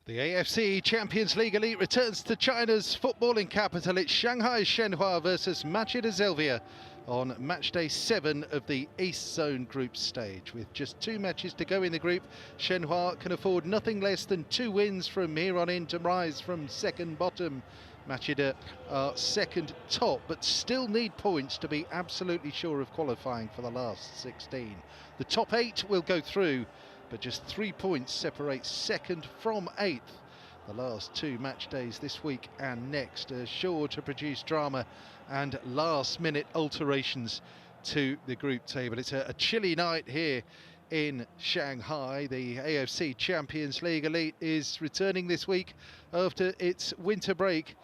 The AFC Champions League Elite returns to China's footballing capital. It's Shanghai Shenhua versus Machida Zelvia on matchday 7 of the East Zone group stage. With just 2 matches to go in the group, Shenhua can afford nothing less than 2 wins from here on in to rise from second bottom. Machida are second top, but still need points to be absolutely sure of qualifying for the last 16. The top 8 will go through, but just 3 points separate second from 8th. The last 2 match days this week and next are sure to produce drama and last-minute alterations to the group table. It's a chilly night here in Shanghai. The AFC Champions League Elite is returning this week after its winter break,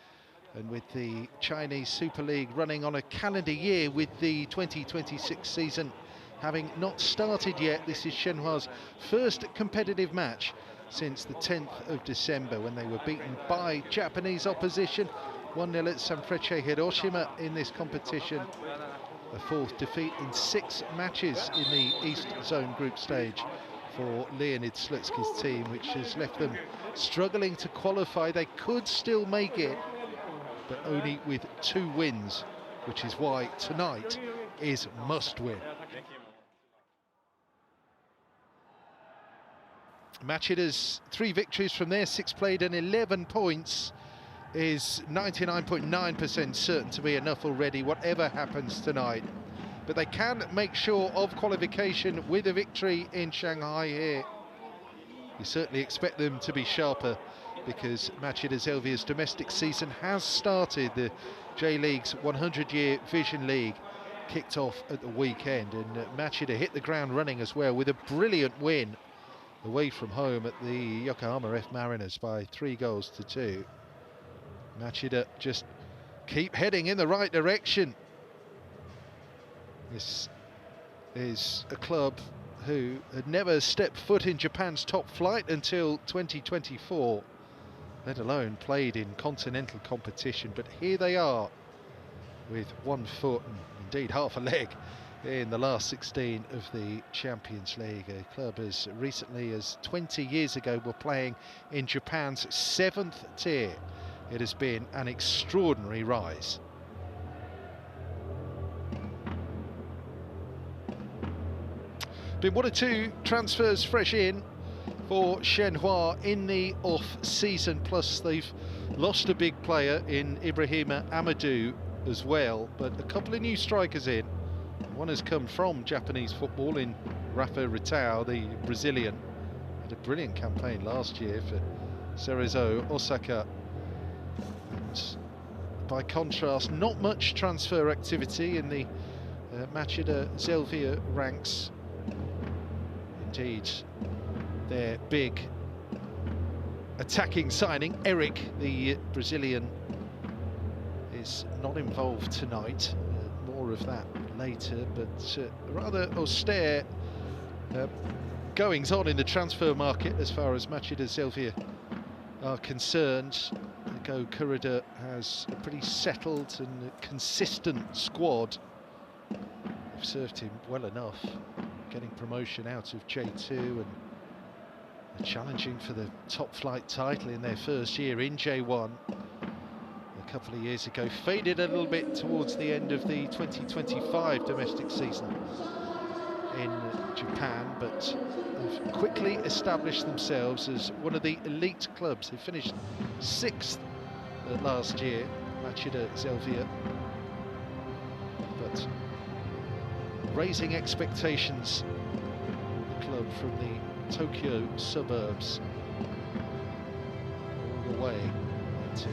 and with the Chinese Super League running on a calendar year with the 2026 season having not started yet. This is Shenhua's first competitive match since the 10th of December when they were beaten by Japanese opposition 1-0 at Shanghai Hiroshima in this competition. A 4th defeat in 6 matches in the East Zone group stage for Leonid Slutsky's team, which has left them struggling to qualify. They could still make it, but only with 2 wins, which is why tonight is must win. Machida's 3 victories from their 6 played and 11 points is 99.9% certain to be enough already, whatever happens tonight. But they can make sure of qualification with a victory in Shanghai here. You certainly expect them to be sharper, because Machida Zelvia's domestic season has started. The J-League's 100-year Vision League kicked off at the weekend, and Machida hit the ground running as well with a brilliant win away from home at the Yokohama F Mariners by 3-2. Machida just keep heading in the right direction. This is a club who had never stepped foot in Japan's top flight until 2024, let alone played in continental competition. But here they are with 1 foot and indeed half a leg in the last 16 of the Champions League. A club as recently as 20 years ago were playing in Japan's 7th tier. It has been an extraordinary rise. Been 1 or 2 transfers fresh in for Shenhua in the off-season, plus they've lost a big player in Ibrahima Amadou as well, but a couple of new strikers in. One has come from Japanese football in Rafa Ritao, the Brazilian. Had a brilliant campaign last year for Cerezo Osaka. And by contrast, not much transfer activity in the Machida Zelvia ranks. Indeed, their big attacking signing, Eric, the Brazilian, is not involved tonight. More of that later, but rather austere goings on in the transfer market as far as Machida Zelvia are concerned. Go Kurida has a pretty settled and consistent squad. They've served him well enough, getting promotion out of J2 and challenging for the top flight title in their first year in J1. A couple of years ago, faded a little bit towards the end of the 2025 domestic season in Japan, but have quickly established themselves as one of the elite clubs. They finished 6th last year, Machida Zelvia, but raising expectations of the club from the Tokyo suburbs all the way into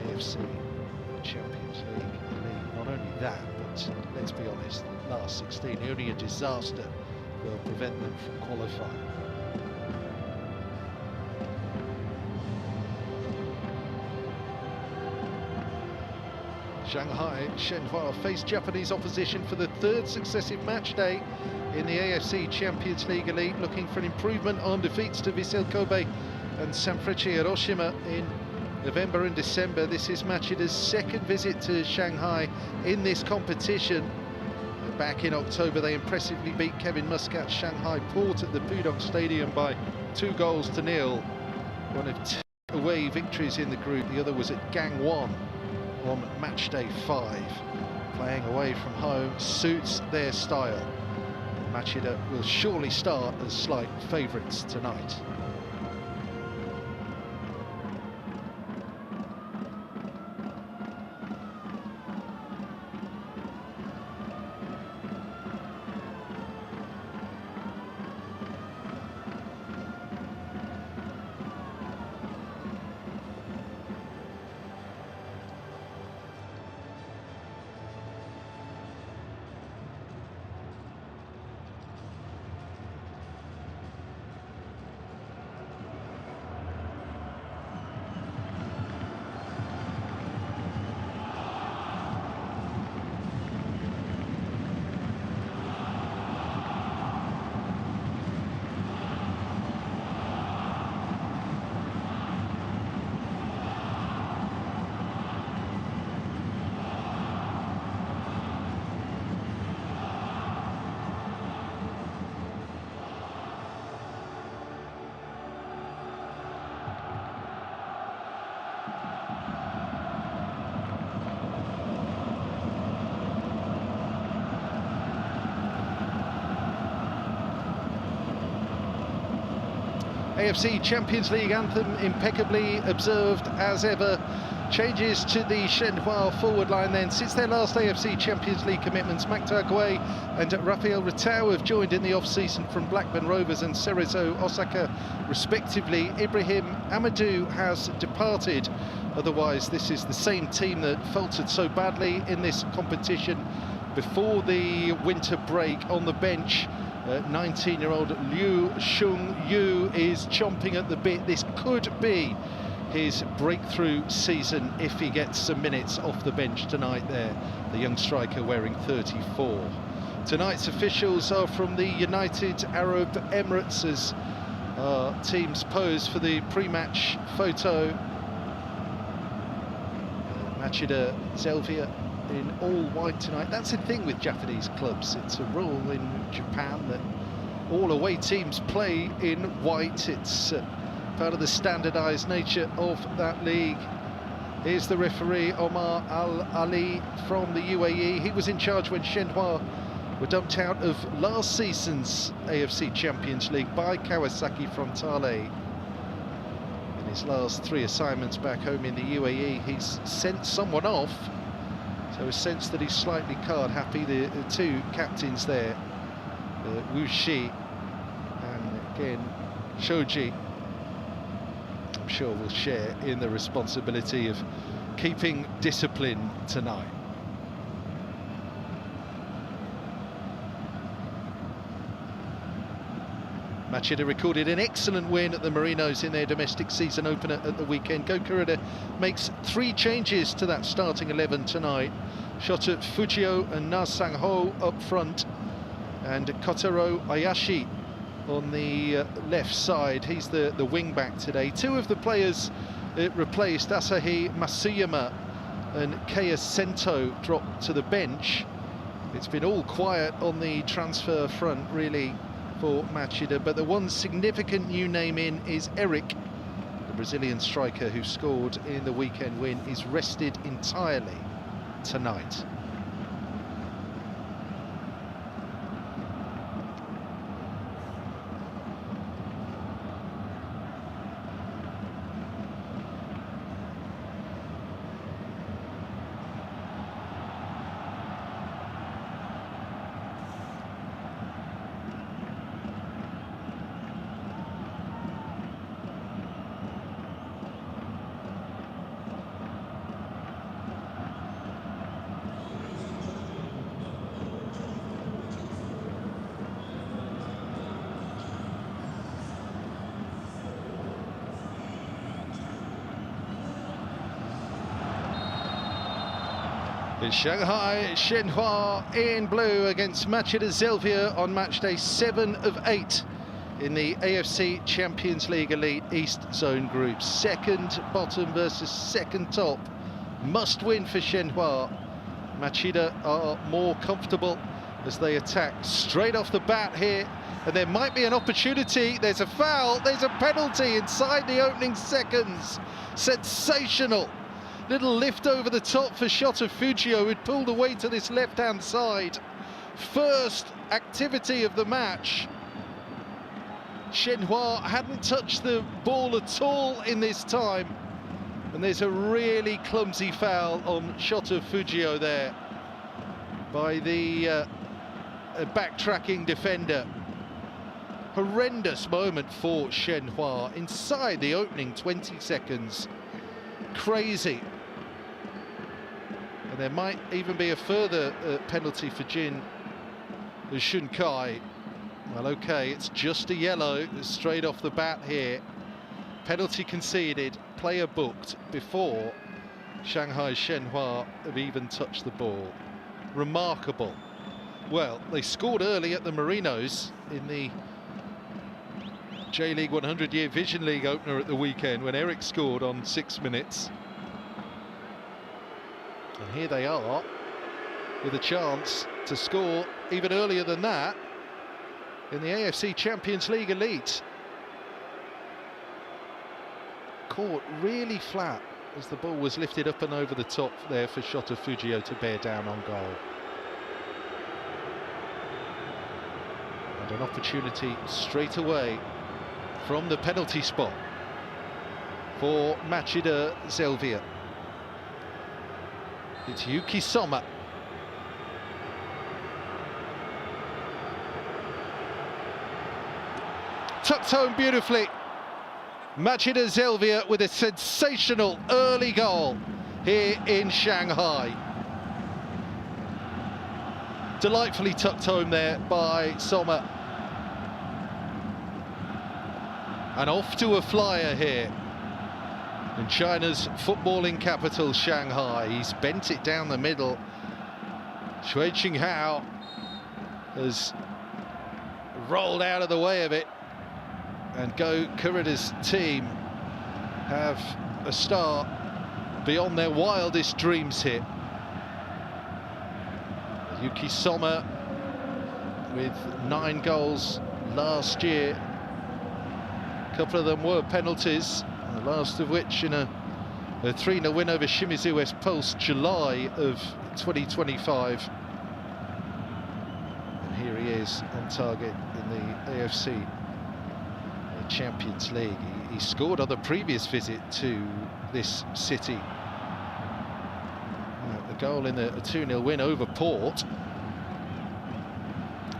AFC Champions League Elite. Not only that, but let's be honest, the last 16, only a disaster will prevent them from qualifying. Shanghai Shenhua faced Japanese opposition for the 3rd successive match day in the AFC Champions League Elite, looking for an improvement on defeats to Vissel Kobe and Shanghai Hiroshima in November and December. This is Machida's 2nd visit to Shanghai in this competition. Back in October, they impressively beat Kevin Muscat's Shanghai Port at the Pudong Stadium by 2-0. one of two away victories in the group. The other was at Gang 1 on match day 5. Playing away from home suits their style. Machida will surely start as slight favourites tonight. AFC Champions League anthem impeccably observed as ever. Changes to the Shenhua forward line then. Since their last AFC Champions League commitments, Machida Zelvia and Rafael Ritau have joined in the off-season from Blackburn Rovers and Cerezo Osaka respectively. Ibrahim Amadou has departed. Otherwise, this is the same team that faltered so badly in this competition before the winter break. On the bench, 19-year-old Liu Shung-yu is chomping at the bit. This could be his breakthrough season if he gets some minutes off the bench tonight there, the young striker wearing 34. Tonight's officials are from the United Arab Emirates as teams pose for the pre-match photo. Machida Zelvia in all white tonight. That's the thing with Japanese clubs. It's a rule in Japan that all away teams play in white. It's part of the standardised nature of that league. Here's the referee, Omar Al-Ali from the UAE. He was in charge when Shenhua were dumped out of last season's AFC Champions League by Kawasaki Frontale. In his last 3 assignments back home in the UAE, he's sent someone off. So a sense that he's slightly card happy. The two captains there, Wu Shi and again Shoji, I'm sure will share in the responsibility of keeping discipline tonight. Machida recorded an excellent win at the Marinos in their domestic season opener at the weekend. Gokurada makes 3 changes to that starting 11 tonight. Shota Fujio and Na Sang-ho up front, and Kotaro Ayashi on the left side. He's the wing-back today. 2 of the players replaced, Asahi Masuyama and Keiya Sento, dropped to the bench. It's been all quiet on the transfer front, really, for Machida, but the one significant new name in is Eric, the Brazilian striker who scored in the weekend win, is rested entirely tonight. It's Shanghai Shenhua in blue against Machida Zelvia on match day 7 of 8 in the AFC Champions League Elite East Zone Group. Second bottom versus second top. Must win for Shenhua. Machida are more comfortable as they attack straight off the bat here And there might be an opportunity. There's a foul, there's a penalty inside the opening seconds. Sensational. Little lift over the top for Shota Fujio, who'd pulled away to this left-hand side. First activity of the match. Shenhua hadn't touched the ball at all in this time. And there's a really clumsy foul on Shota Fujio there by the backtracking defender. Horrendous moment for Shenhua inside the opening 20 seconds. Crazy. And there might even be a further penalty for Jin Shunkai. Well, okay, it's just a yellow straight off the bat here. Penalty conceded, player booked before Shanghai Shenhua have even touched the ball. Remarkable. Well, they scored early at the Marinos in the J-League 100-year Vision League opener at the weekend when Eric scored on 6 minutes. And here they are with a chance to score even earlier than that in the AFC Champions League Elite. Caught really flat as the ball was lifted up and over the top there for Shota Fujio to bear down on goal. And an opportunity straight away from the penalty spot for Machida Zelvia. It's Yuki Soma. Tucked home beautifully. Machida Zelvia with a sensational early goal here in Shanghai. Delightfully tucked home there by Soma. And off to a flyer here in China's footballing capital, Shanghai. He's bent it down the middle. Shui Qinghao has rolled out of the way of it. And Go Kurida's team have a start beyond their wildest dreams here. Yuki Soma with 9 goals last year. A couple of them were penalties, the last of which in a 3-0 win over Shimizu West Pulse, July of 2025. And here he is on target in the AFC Champions League. He scored on the previous visit to this city. The goal in the 2-0 win over Port,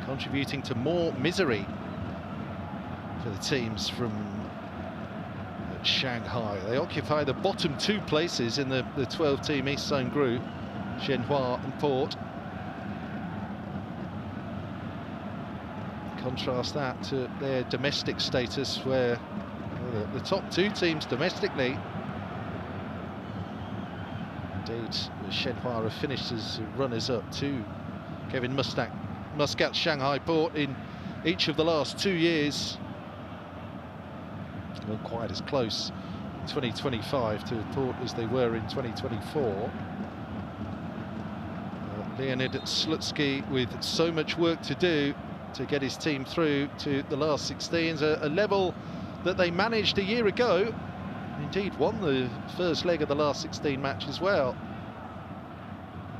contributing to more misery for the teams from Shanghai. They occupy the bottom 2 places in the 12-team East Zone group, Shenhua and Port. Contrast that to their domestic status, where the top 2 teams domestically, indeed Shenhua have finished as runners-up to Kevin Muscat's Shanghai Port in each of the last 2 years. Not quite as close in 2025 to Port as they were in 2024. Leonid Slutsky with so much work to do to get his team through to the last 16s, a level that they managed a year ago. Indeed won the first leg of the last 16 match as well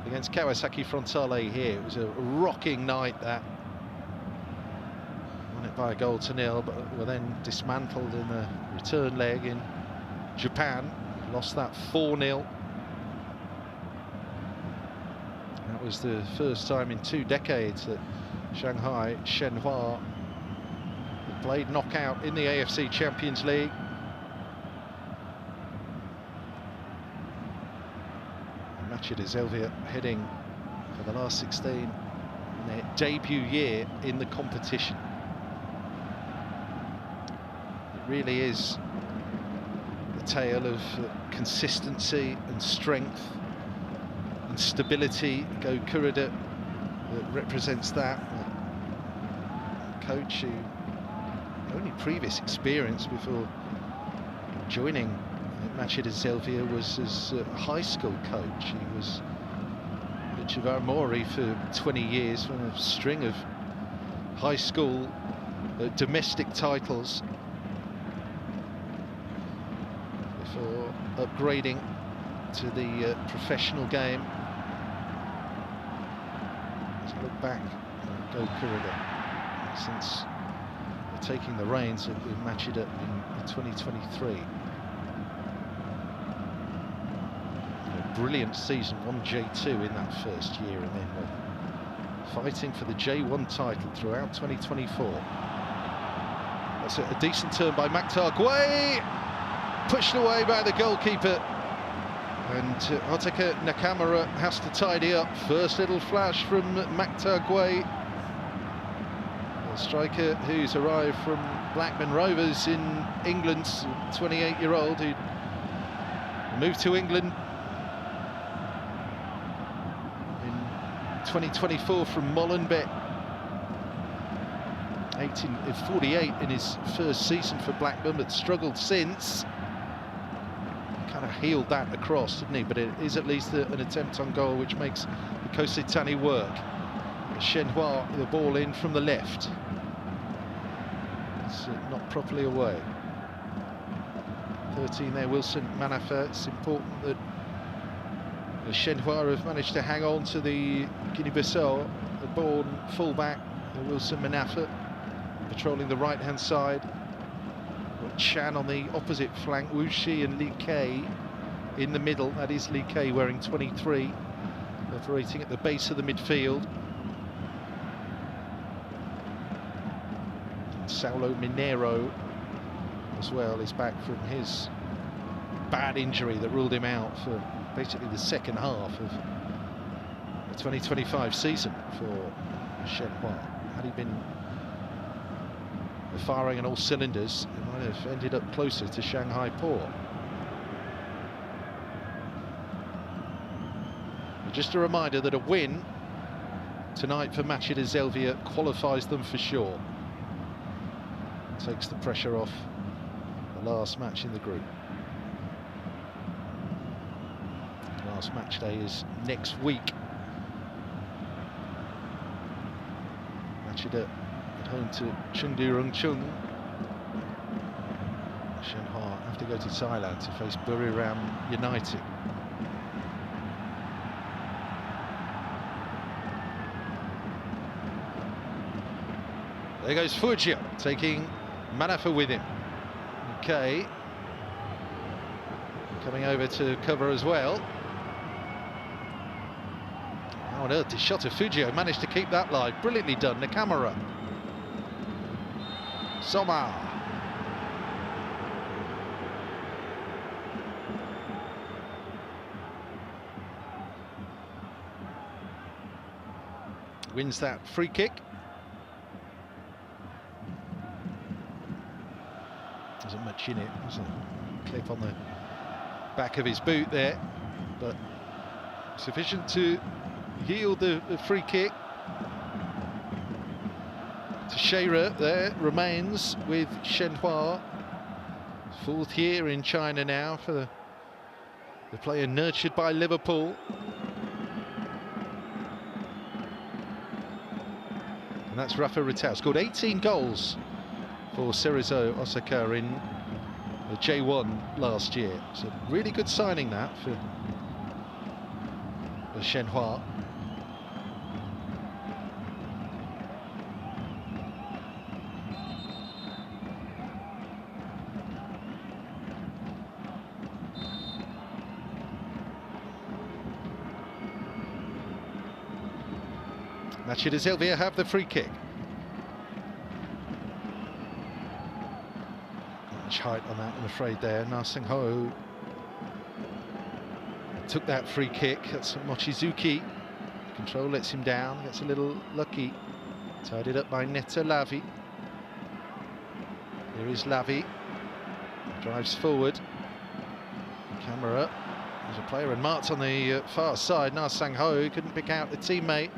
against Kawasaki Frontale here. It was a rocking night, that. Won it by a 1-0, but were then dismantled in the return leg in Japan. Lost that 4-0. That was the first time in 2 decades that Shanghai Shenhua played knockout in the AFC Champions League. Machida Zelvia heading for the last 16 in their debut year in the competition. It really is the tale of consistency and strength and stability. Go Kurida that represents that. A coach who only previous experience before joining Machida Zelvia was as a high school coach. He was at Chivar Mori for 20 years, from a string of high school domestic titles before upgrading to the professional game. Let's look back and go Kuriga since taking the reins of Machida in 2023. A brilliant season, won J2 in that first year, and then fighting for the J1 title throughout 2024. That's a decent turn by Machida Zelvia, pushed away by the goalkeeper, and Otaka Nakamura has to tidy up. First little flash from Machida Zelvia, a striker who's arrived from Blackburn Rovers in England, 28-year-old who moved to England in 2024 from Molenbeek. 48 in his first season for Blackburn, but struggled since. Kind of healed that across, didn't he? But it is at least an attempt on goal, which makes the Kositani work. Shenhua, the ball in from the left. It's not properly away. 13 there, Wilson Manafa. It's important that the Shenhua have managed to hang on to the Guinea-Bissau. The ball full-back, Wilson Manafa, patrolling the right-hand side. Got Chan on the opposite flank, Wu Shi and Li Kei in the middle. That is Li Kei wearing 23, operating at the base of the midfield. Saulo Mineiro as well is back from his bad injury that ruled him out for basically the second half of the 2025 season for Shenhua. Had he been firing on all cylinders, it might have ended up closer to Shanghai Port. But just a reminder that a win tonight for Machida Zelvia qualifies them for sure. Takes the pressure off the last match in the group. Last match day is next week. Machida at home to Chengdu Rongcheng. Shenhua have to go to Thailand to face Buriram United. There goes Fujia, taking Manafa with him. Okay, coming over to cover as well. How on earth did Shota Fujio manage to keep that live? Brilliantly done, Nakamura. Soma. Wins that free kick. Wasn't much in it. There's a clip on the back of his boot there, but sufficient to yield the free kick. Teixeira there remains with Shenhua. Fourth year in China now for the player nurtured by Liverpool. And that's Rafa Ritao. Scored 18 goals for Cerezo Osaka in the J1 last year. It's a really good signing that for Shenhua. Machida Zelvia have the free kick. Not much height on that, I'm afraid there. Na Seng-ho took that free kick. That's Mochizuki. Control lets him down, gets a little lucky. Tied up by Neta Lavi. Here is Lavi. Drives forward. Camera. There's a player unmarked on the far side. Na Seng-ho couldn't pick out a teammate.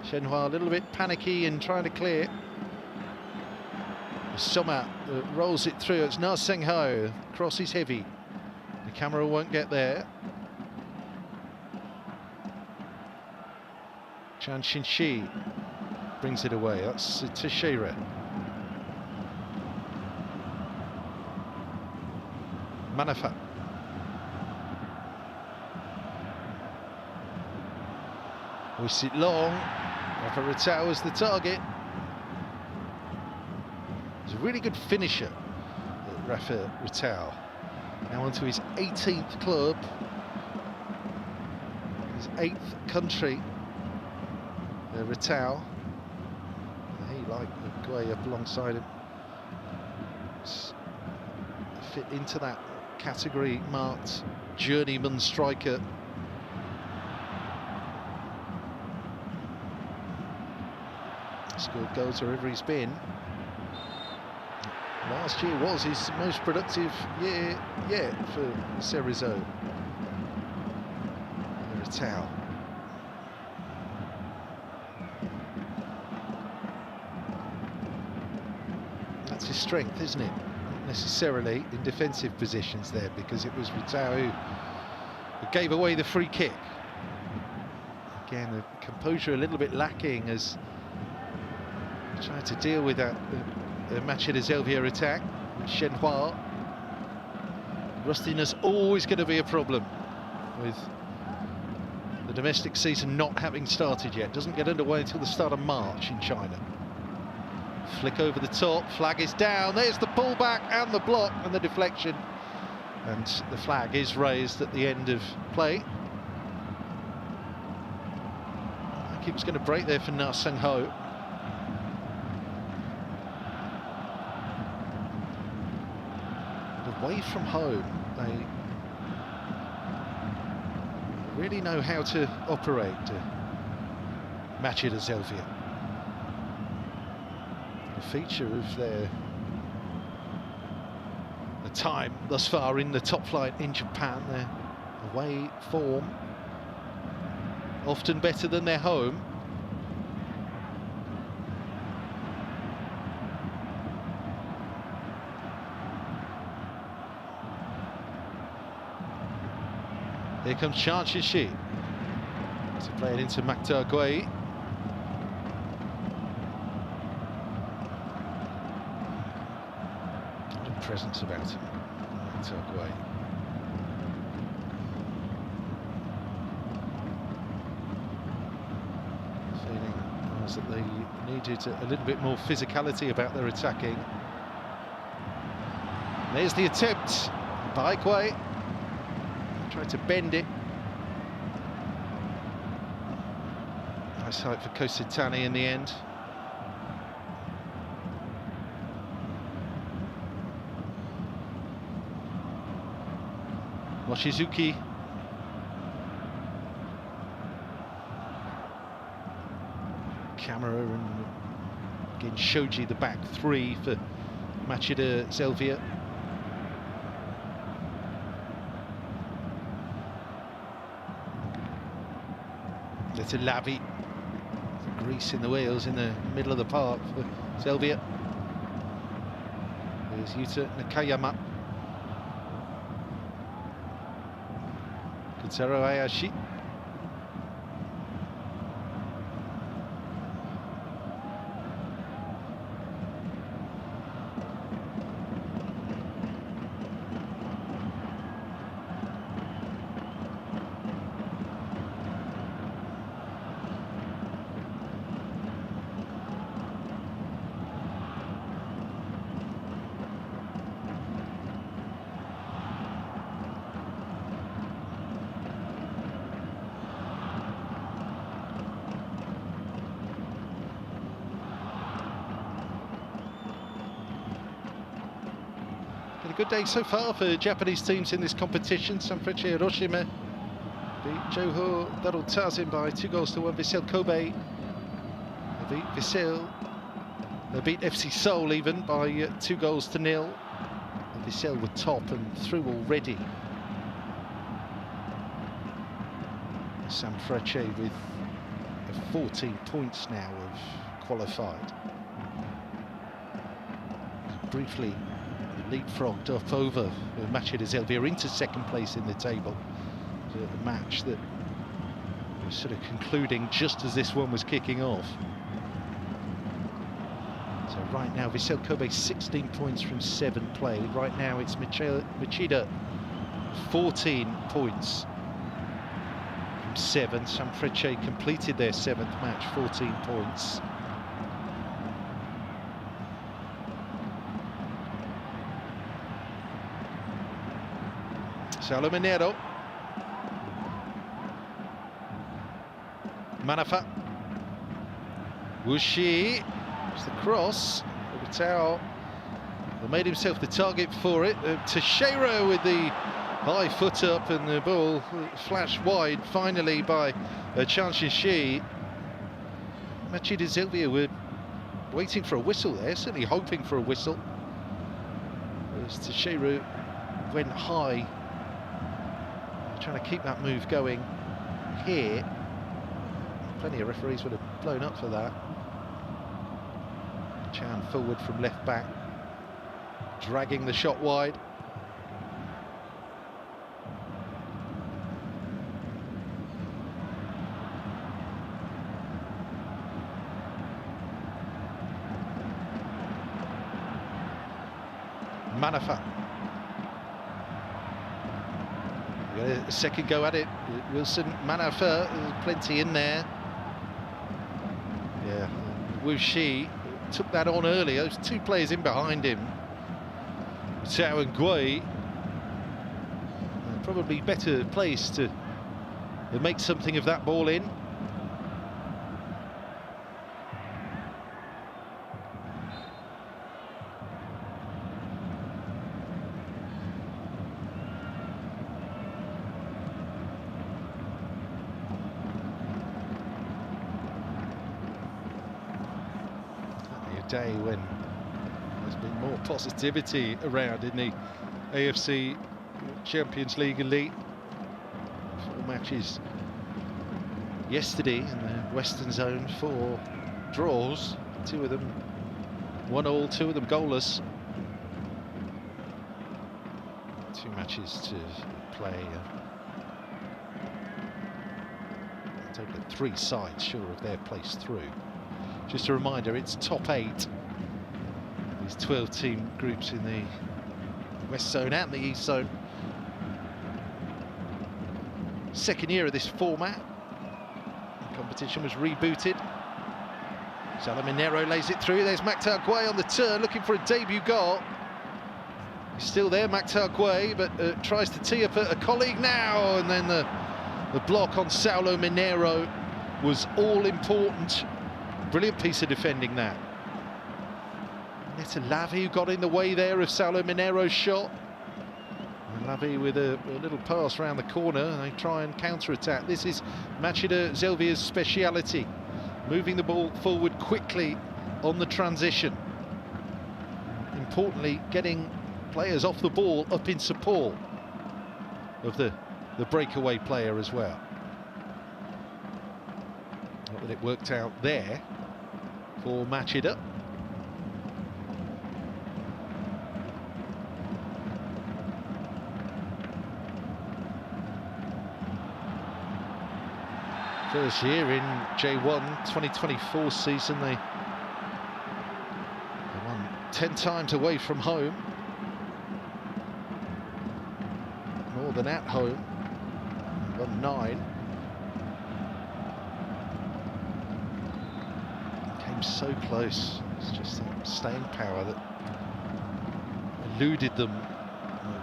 Shenhua a little bit panicky and trying to clear. Soma rolls it through. It's Na Seng-ho. Cross is heavy. The camera won't get there. Chan Shin-shi brings it away. That's Teixeira. Manafa. Hoists it long. Rafa Retao was the target. He's a really good finisher, Rafa Retao. Now onto his 18th club, his 8th country. Retao. He, like Guay, up alongside him, fit into that category marked journeyman striker. Scored goals wherever he's been. Last year was his most productive year yet for Cerezo. Retao. That's his strength, isn't it? Not necessarily in defensive positions there, because it was Retao who gave away the free kick. Again, the composure a little bit lacking as trying to deal with that Machida Zelvia attack. Shenhua. Rustiness always going to be a problem with the domestic season not having started yet. Doesn't get underway until the start of March in China. Flick over the top, flag is down, there's the pullback and the block and the deflection. And the flag is raised at the end of play. I think he was going to break there for Na Sung Ho. Away from home, they really know how to operate. Machida Zelvia. A feature of their time thus far in the top flight in Japan, their away form often better than their home. Here comes Chan Shishi to play it into Machida Zelvia. Good presence about him, Machida Zelvia. Feeling was that they needed a little bit more physicality about their attacking. There's the attempt by Guay. Tried to bend it. Nice height for Kositani in the end. Mochizuki. Camera and again Shoji, the back three for Machida Zelvia. Little Lavi, grease in the wheels in the middle of the park for Zelvia. There's Yuta Nakayama. Kutaro Ayashi. A good day so far for Japanese teams in this competition. Sanfrecce Hiroshima beat Johor Darul Tazim by 2-1. Vissel Kobe, they beat Vissel. They beat FC Seoul even by 2-0. Vissel were top and through already. Sanfrecce with 14 points now have qualified. Briefly leapfrogged up over Machida Zelvia into second place in the table. A match that was sort of concluding just as this one was kicking off. So right now, Vissel Kobe 16 points from 7 played. Right now, it's Machida 14 points from 7. Sanfrecce completed their 7th match, 14 points. Saulo Mineiro. Manafa. Wuxi. It's the cross. Obitao made himself the target for it. Teixeira with the high foot up, and the ball flashed wide finally by Chan Xinxi. Machida Zelvia were waiting for a whistle there, certainly hoping for a whistle. As Teixeira went high, trying to keep that move going here. Plenty of referees would have blown up for that. Chan forward from left back, dragging the shot wide. Manafa. A second go at it. Wilson Manafa, plenty in there. Yeah, Wuxi took that on early. Those 2 players in behind him, Zhao and Gui, probably better placed to make something of that ball in. Day when there's been more positivity around in the AFC Champions League Elite. 4 matches yesterday in the Western Zone, 4 draws, 2 of them 1-1, 2 of them goalless. 2 matches to play. Take the 3 sides sure of their place through. Just a reminder, it's top 8. These 12-team groups in the West Zone and the East Zone. Second year of this format. The competition was rebooted. Saulo Mineiro lays it through. There's Machida Zelvia on the turn, looking for a debut goal. He's still there, Machida Zelvia, but tries to tee up a colleague now. And then the block on Saulo Mineiro was all important. Brilliant piece of defending that. It's Lavi who got in the way there of Saulo Mineiro's shot. And Lavi with a little pass around the corner, and they try and counter-attack. This is Machida Zelvia's speciality, moving the ball forward quickly on the transition. Importantly, getting players off the ball up in support of the breakaway player as well. Not that it worked out there for Machida. First year in J1, 2024 season, they won 10 times away from home. More than at home. They won 9. So close. It's just that staying power that eluded them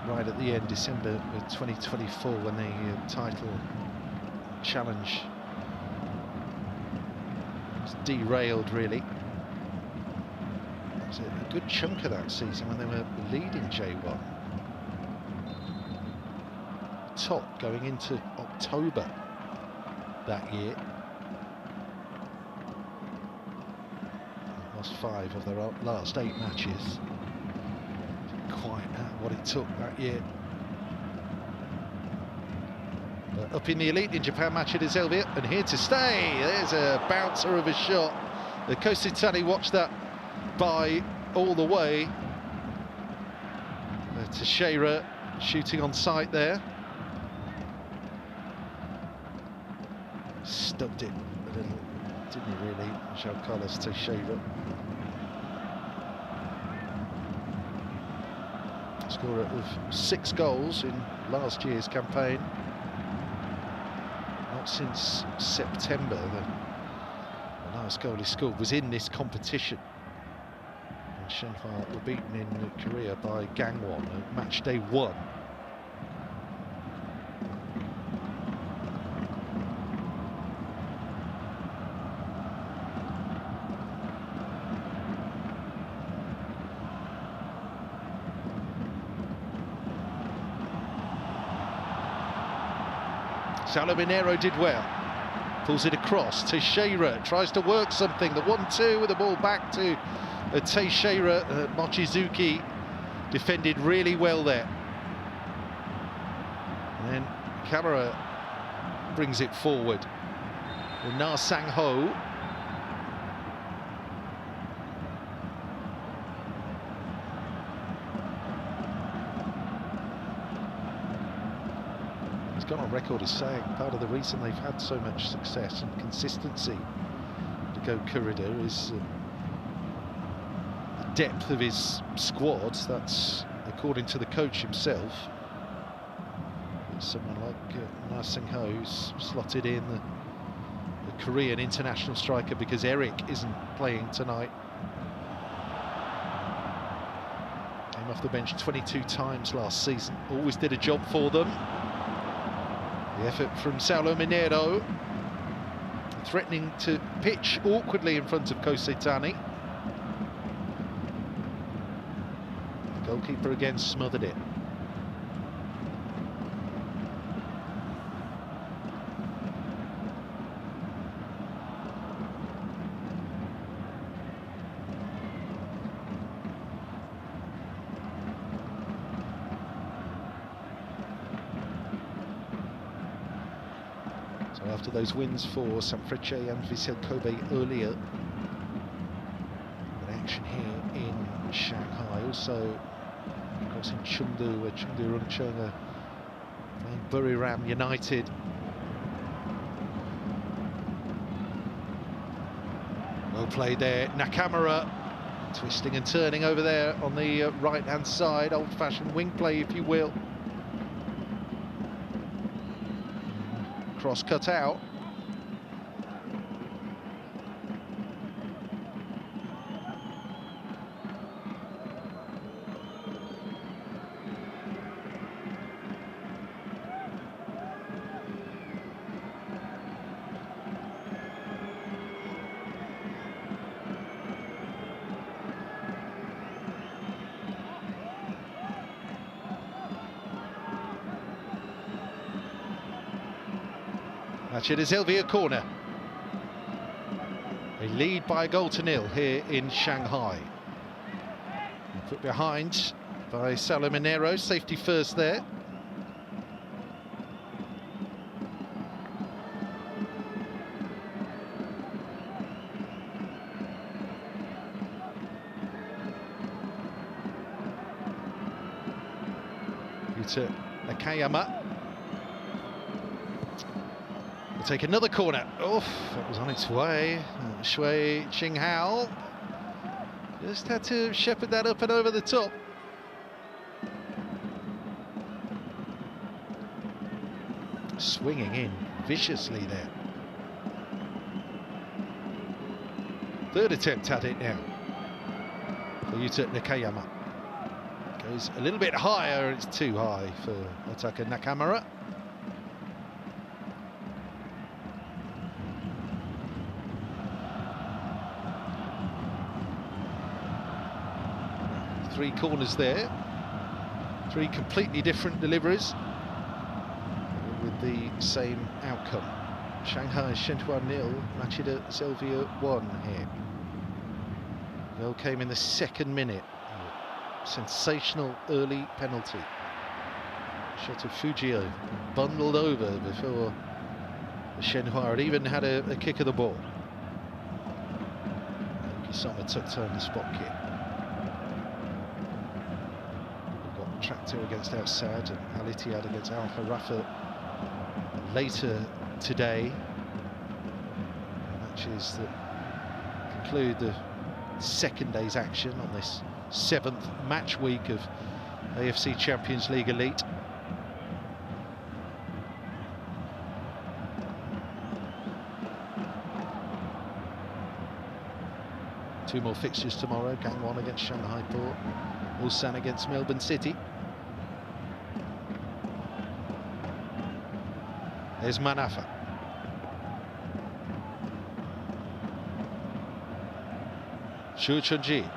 right at the end, December of 2024, when the title challenge was derailed, really. It was a good chunk of that season when they were leading J1. Top going into October that year. Lost 5 of their last 8 matches. Quite what it took that year. But up in the elite in Japan, Machida Zelvia, and here to stay. There's a bouncer of a shot. The Kositani watched that by all the way. Teixeira shooting on sight there. Stubbed it a little, didn't he really, João Carlos Teixeira. Scorer of 6 goals in last year's campaign. Not since September. The last goal he scored was in this competition. And Shenhua were beaten in Korea by Gangwon at match day 1. Minero did well, pulls it across. Teixeira tries to work something. The 1-2 with the ball back to Teixeira. Mochizuki defended really well there. And then Kamara brings it forward. Na Sang-ho. Gone on record as saying part of the reason they've had so much success and consistency to go Corridor is the depth of his squad. That's according to the coach himself. Someone like Na Sang-ho, who's slotted in the Korean international striker because Eric isn't playing tonight. Came off the bench 22 times last season, always did a job for them. The effort from Saulo Mineiro, threatening to pitch awkwardly in front of Kosetani. The goalkeeper again smothered it. After those wins for Sanfrecce and Vissel Kobe earlier, but action here in Shanghai, also of course in Chengdu, where Chengdu Rungcheng are playing Buriram United. Well played there, Nakamura twisting and turning over there on the right hand side, old-fashioned wing play if you will. Cross cut out. Machida Zelvia corner. They lead by a goal to nil here in Shanghai. Put behind by Saulo Mineiro, safety first there. Yuta Nakayama. We'll take another corner. Oh, that was on its way. Shui Qinghao just had to shepherd that up and over the top. Swinging in viciously there. Third attempt at it now for Yuta Nakayama. Goes a little bit higher, it's too high for attacker Nakamura. Three corners there, 3 completely different deliveries with the same outcome. Shanghai Shenhua 0, Machida Zelvia 1 here. Goal came in the 2nd minute. Sensational early penalty. Shot of Fujio bundled over before the Shenhua had even had a kick of the ball. Kisama tucked home the spot kick. Tractor against Al Saad and Al Ittihad against Al Harafa later today. Matches that conclude the 2nd day's action on this 7th match week of AFC Champions League Elite. Two more fixtures tomorrow. Gang 1 against Shanghai Port. Ulsan against Melbourne City. There's Manafa. Shu Chunji.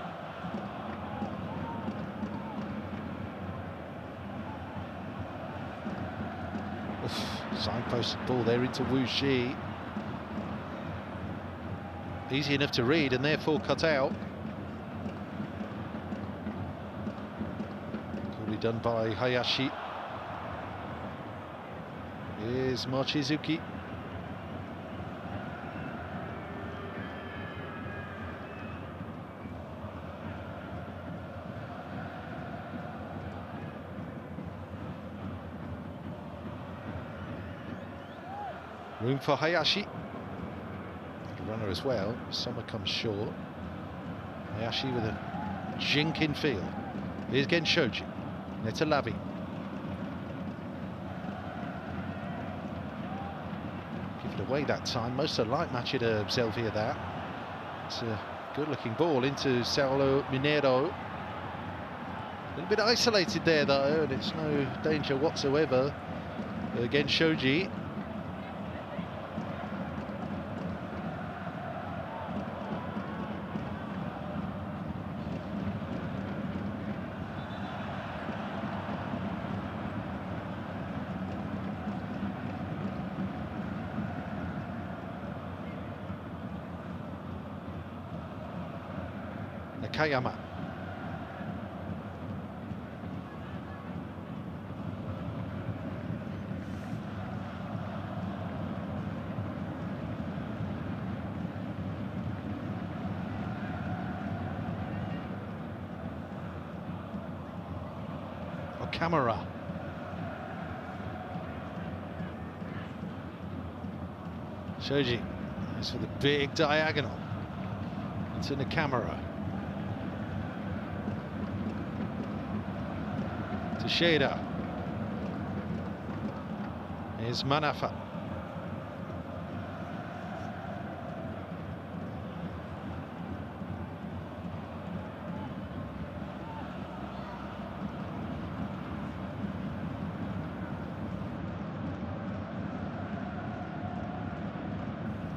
Signposted ball there into Wu Shi. Easy enough to read and therefore cut out. Coolly done by Hayashi. Here's Mochizuki. Room for Hayashi. Good runner as well. Summer comes short. Hayashi with a jink in field. Here's Genshoji. Netalavi. Give it away that time. Most are like Machida Zelvia that. It's a good looking ball into Saulo Mineiro. A little bit isolated there though, and it's no danger whatsoever. Genshoji. Nakayama. Camera. Shoji. That's for the big diagonal. Into the camera. Teixeira. Here's Manafa.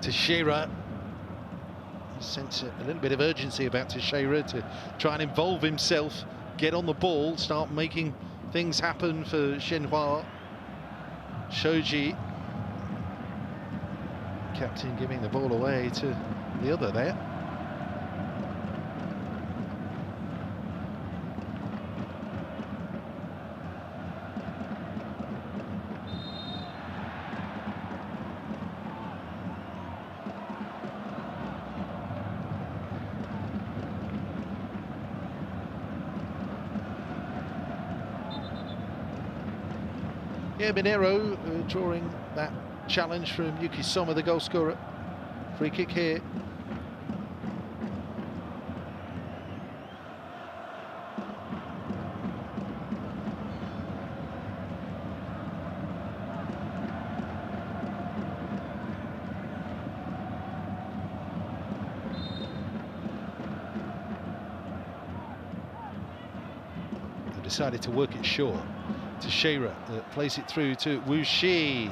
Teixeira. Sense a little bit of urgency about Teixeira to try and involve himself, get on the ball, start making things happen for Shenhua. Shoji, captain, giving the ball away to the other there. Yeah, Mineiro drawing that challenge from Yuki Soma, the goal scorer. Free kick here. They decided to work it short. Teixeira plays it through to Wu Shi.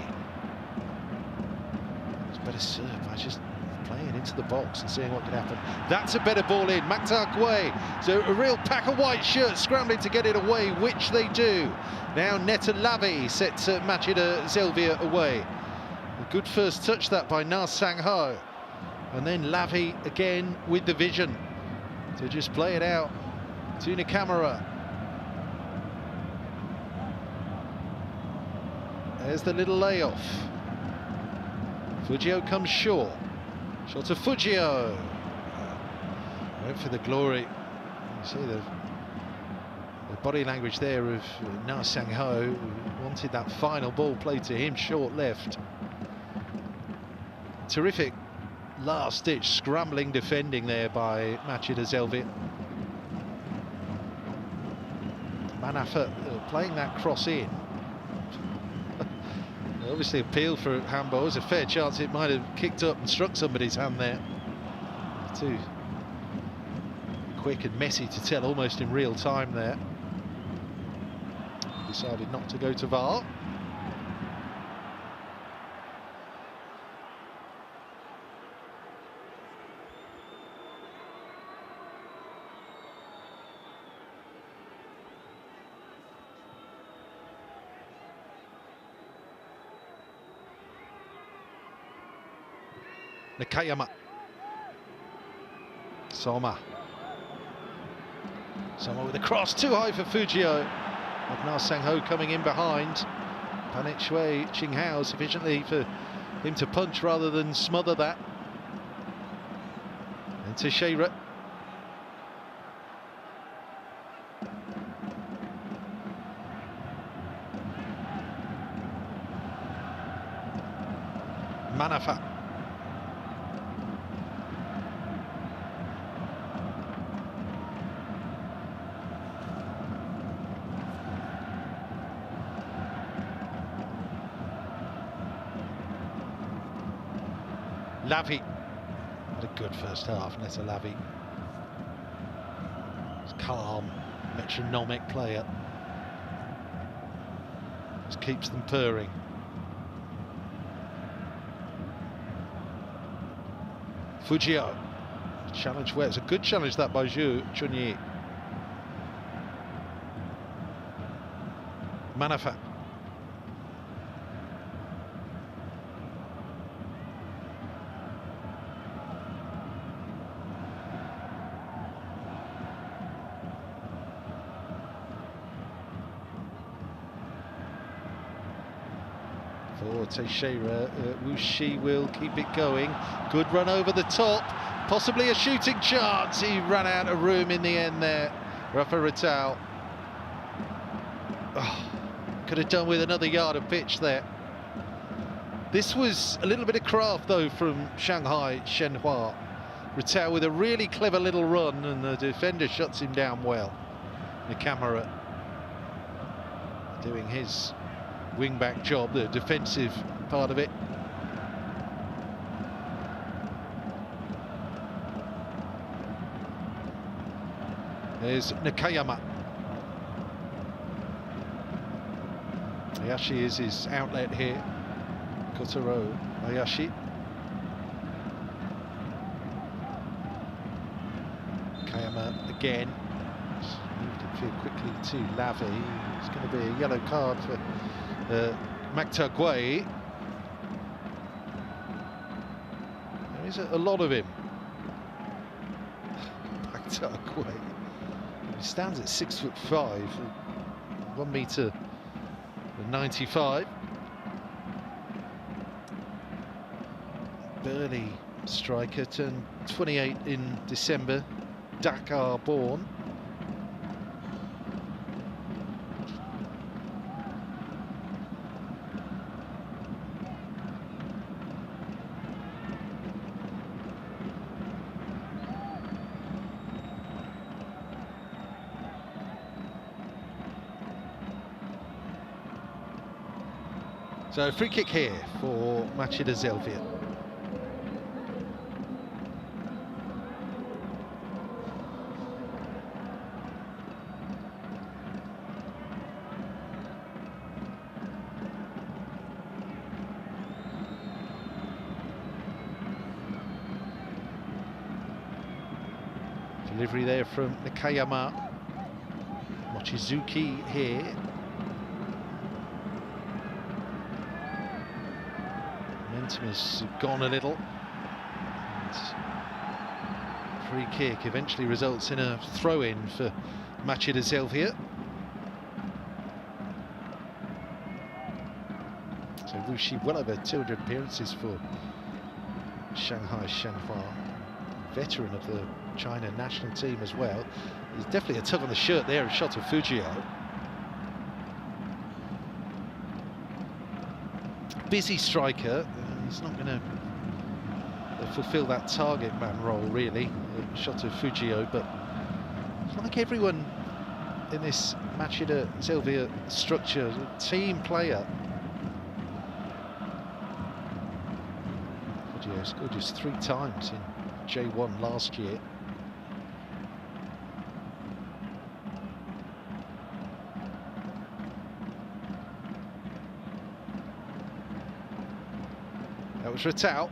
It's better served by just playing into the box and seeing what can happen. That's a better ball in. Maktar Gui. So a real pack of white shirts scrambling to get it away, which they do. Now Netalavi sets Machida Zelvia away. A good first touch that by Na Sang-ho. And then Lavi again with the vision to just play it out to Nakamura. There's the little layoff. Fujio comes short. Shot to Fujio. Went for the glory. You see the body language there of Na Sang-ho, who wanted that final ball played to him, short left. Terrific last-ditch scrambling defending there by Machida Zelvia. Manafa playing that cross in. Obviously appealed for handball. There's a fair chance it might have kicked up and struck somebody's hand there. Too quick and messy to tell, almost in real time there. Decided not to go to VAR. Nakayama. Soma with a cross, too high for Fujio. Agnar Sangho coming in behind. Panit Shui Qinghao sufficiently for him to punch rather than smother that. And Teixeira. Manafa. Lavi. What a good first half, Netta Lavi. It's calm, metronomic player. Just keeps them purring. Fujio. Challenge where it's a good challenge that by Chunyi. Manafa. For Teixeira, Wu Shi will keep it going. Good run over the top, possibly a shooting chance. He ran out of room in the end there, Rafa Ratau. Oh, could have done with another yard of pitch there. This was a little bit of craft though from Shanghai Shenhua. Ratau with a really clever little run, and the defender shuts him down well. Nakamura doing his wing-back job, the defensive part of it. There's Nakayama. Hayashi is his outlet here. Kotaro Hayashi. Nakayama again. Moved it field quickly to Lavi. It's going to be a yellow card for Makta Gui. There is a lot of him. Makta Gui. He stands at 6'5", 1 metre 95. Burly striker, turned 28 in December, Dakar born. So free kick here for Machida Zelvia. Delivery there from Nakayama. Mochizuki here. Momentum has gone a little. And free kick eventually results in a throw-in for Machida Zelvia. So Wuxi well over 200 appearances for Shanghai Shenhua. Veteran of the China national team as well. There's definitely a tug on the shirt there, a shot of Fujio. Busy striker. He's not going to fulfill that target man role, really. A shot of Fujio, but it's like everyone in this Machida Zelvia structure, a team player. Scored just 3 times in J1 last year. That was Ratau.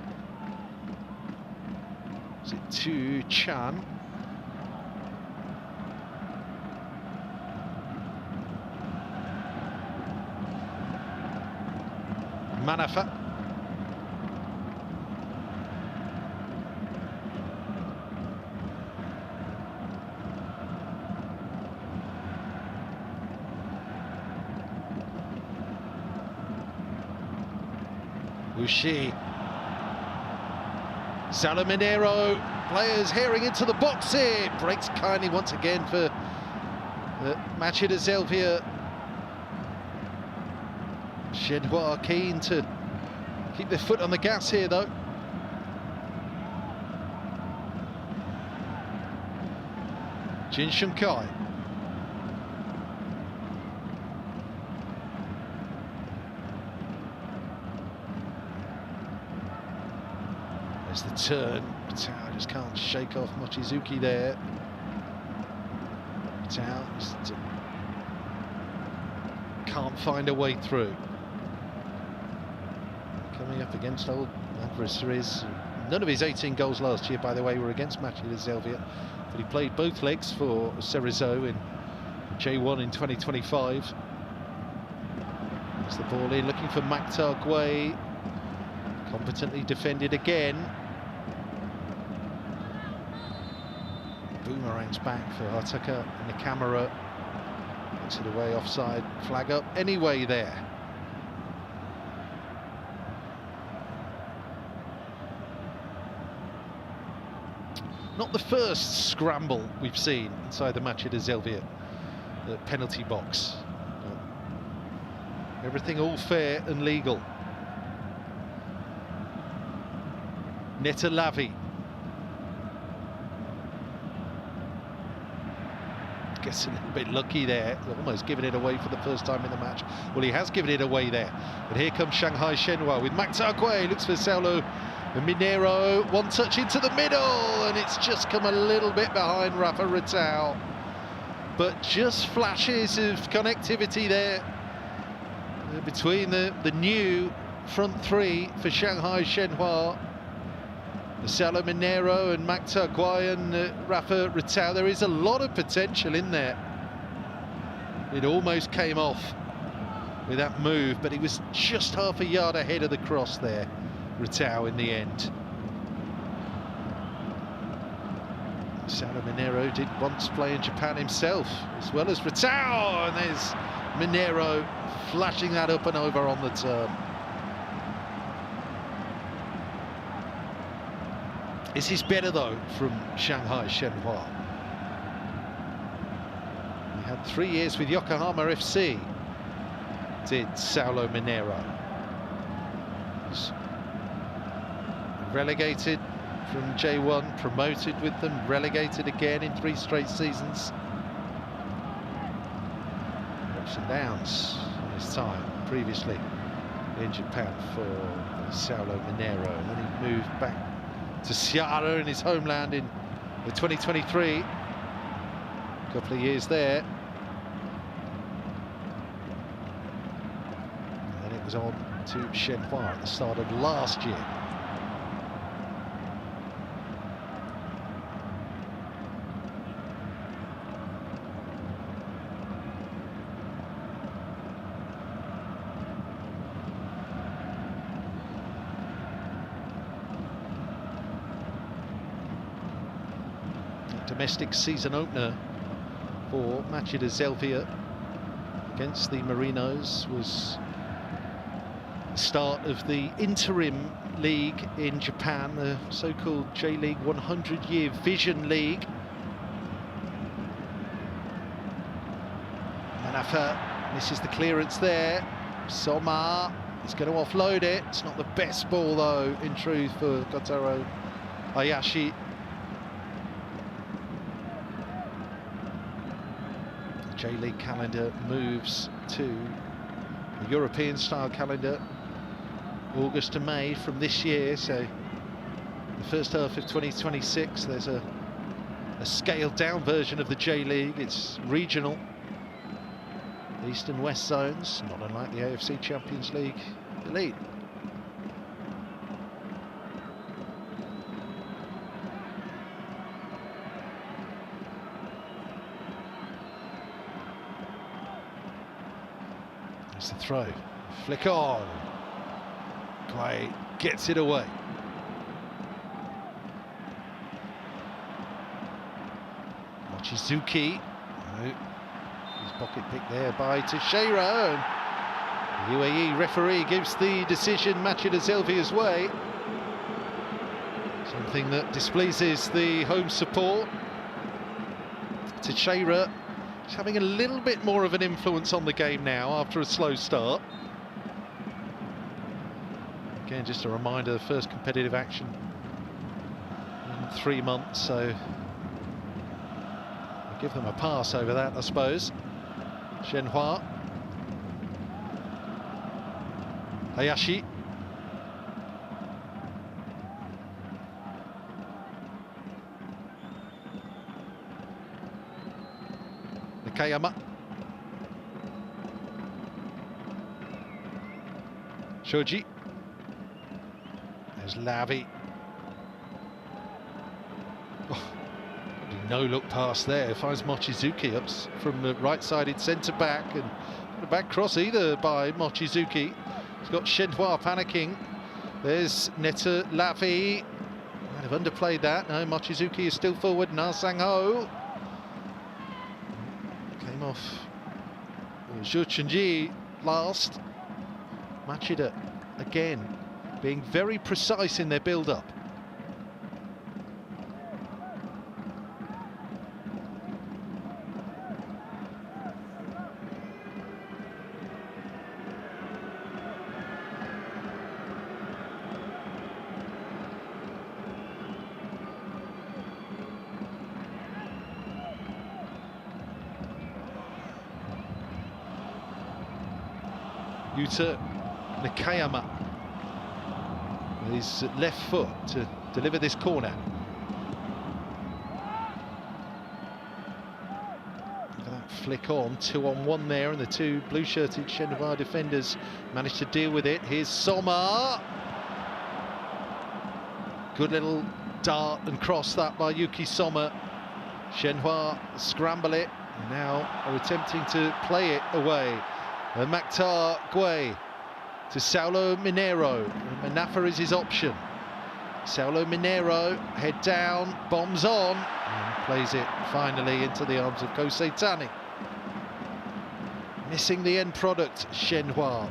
Is it to Chan? Manafa. Ushi. Salaminero, players herring into the box here. Breaks kindly once again for Machida Zelvia. Shenhua keen to keep their foot on the gas here though. Jin Shanghai. There's the turn. Tao just can't shake off Mochizuki there. Tao just can't find a way through. Coming up against old adversaries. None of his 18 goals last year, by the way, were against Machida Zelvia, but he played both legs for Cerezo in J1 in 2025. There's the ball in, looking for Machida Zelvia. Competently defended again. Boomerangs back for Artaka and the camera. Takes it away, offside, flag up anyway there. Not the first scramble we've seen inside the Machida Zelvia, the penalty box. Everything all fair and legal. Netta Lavi. Gets a little bit lucky there, almost giving it away for the first time in the match. Well, he has given it away there. But here comes Shanghai Shenhua with Machida Zelvia, looks for Saulo Minero, one touch into the middle, and it's just come a little bit behind Rafa Ratau. But just flashes of connectivity there between the new front three for Shanghai Shenhua. Saulo Minero and Machida Zelvia and Rafa Ratau. There is a lot of potential in there. It almost came off with that move, but he was just half a yard ahead of the cross there, Ratau, in the end. Saulo Minero did once play in Japan himself, as well as Ratau, and there's Minero flashing that up and over on the turn. This is better though from Shanghai Shenhua. He had 3 years with Yokohama FC, did Saulo Minero. He's relegated from J1, promoted with them, relegated again in 3 straight seasons. Ups and downs in his time previously in Japan for Saulo Minero, and then he moved back to Seattle in his homeland in 2023. A couple of years there. And then it was on to Shenhua at the start of last year. Domestic season opener for Machida Zelvia against the Marinos was the start of the interim league in Japan, the so-called J-League 100-year Vision League. Manafa misses the clearance there. Soma is going to offload it. It's not the best ball though, in truth, for Kotaro Ayashi. J-League calendar moves to the European style calendar, August to May from this year. So the first half of 2026, there's a scaled down version of the J-League. It's regional, East and West zones, not unlike the AFC Champions League Elite. There's the throw, flick on, Guay gets it away. Mochizuki, his pocket pick there by Teixeira, and the UAE referee gives the decision Machida Zelvia's way. Something that displeases the home support. Teixeira is having a little bit more of an influence on the game now after a slow start. Again, just a reminder, the first competitive action in 3 months, so I'll give them a pass over that, I suppose. Shenhua. Hayashi. Nakayama. Shoji. There's Lavi. Oh, no-look pass there. Finds Mochizuki up from the right-sided centre-back, and not a bad cross either by Mochizuki. He's got Shenhua panicking. There's Neta Lavi. Might have underplayed that. No, Mochizuki is still forward. Na Sang-ho came off Zhu Chunji last. Machida again being very precise in their build-up. Yuta Nakayama with his left foot to deliver this corner. Look at that flick on, 2-on-1 there, and the two blue-shirted Shenhua defenders managed to deal with it. Here's Soma. Good little dart and cross that by Yuki Soma. Shenhua scramble it, and now are attempting to play it away. And Maktar Guay to Saulo Mineiro. Manafa is his option. Saulo Mineiro, head down, bombs on, and plays it finally into the arms of Kosei Tani. Missing the end product, Shenhua.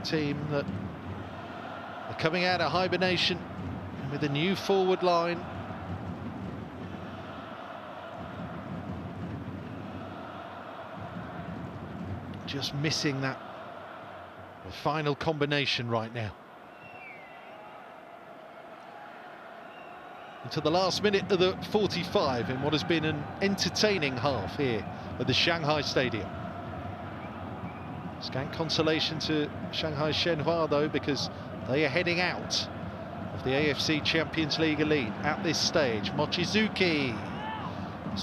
A team that are coming out of hibernation with a new forward line. Just missing that final combination right now. Into the last minute of the 45 in what has been an entertaining half here at the Shanghai Stadium. Scant consolation to Shanghai Shenhua though, because they are heading out of the AFC Champions League Elite at this stage. Mochizuki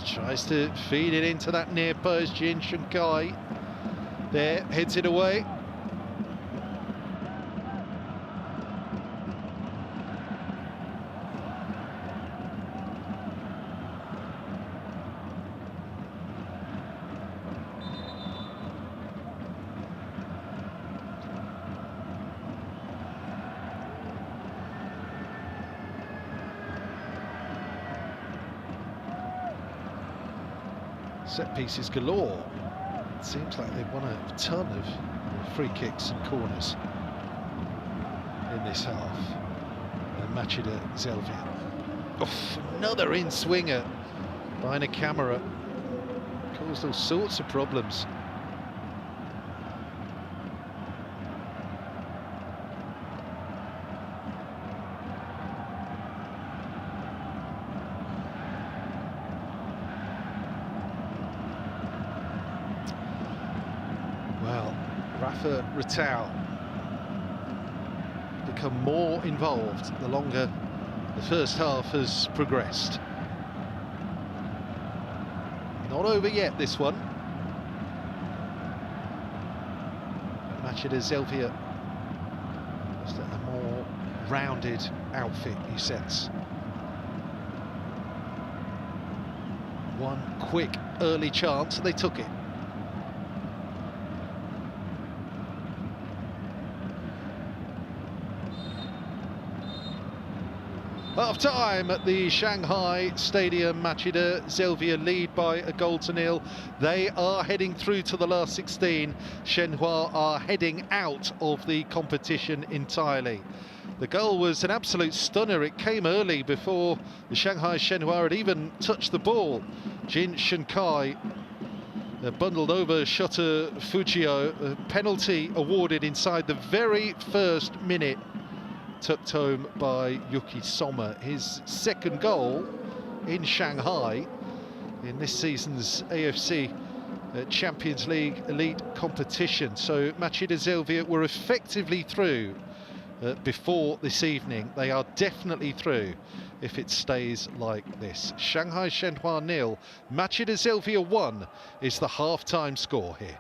tries to feed it into that near post. Jin Shunkai there, heads it away. Set pieces galore. It seems like they've won a ton of free kicks and corners in this half. And Machida Zelvia. Oh, another in-swinger by Nakamura. Caused all sorts of problems. for Ratau become more involved the longer the first half has progressed. Not over yet, this one. Machida Zelvia, just a more rounded outfit, you sense. One quick early chance, and they took it. Half time at the Shanghai Stadium. Machida Zelvia lead by a goal to nil. They are heading through to the last 16. Shenhua are heading out of the competition entirely. The goal was an absolute stunner. It came early before the Shanghai Shenhua had even touched the ball. Jin Shunkai bundled over Shota Fujio. A penalty awarded inside the very first minute, tucked home by Yuki Sommer. His second goal in Shanghai in this season's AFC Champions League Elite competition. So Machida Zelvia were effectively through before this evening. They are definitely through if it stays like this. Shanghai Shenhua 0, Machida Zelvia 1 is the half-time score here.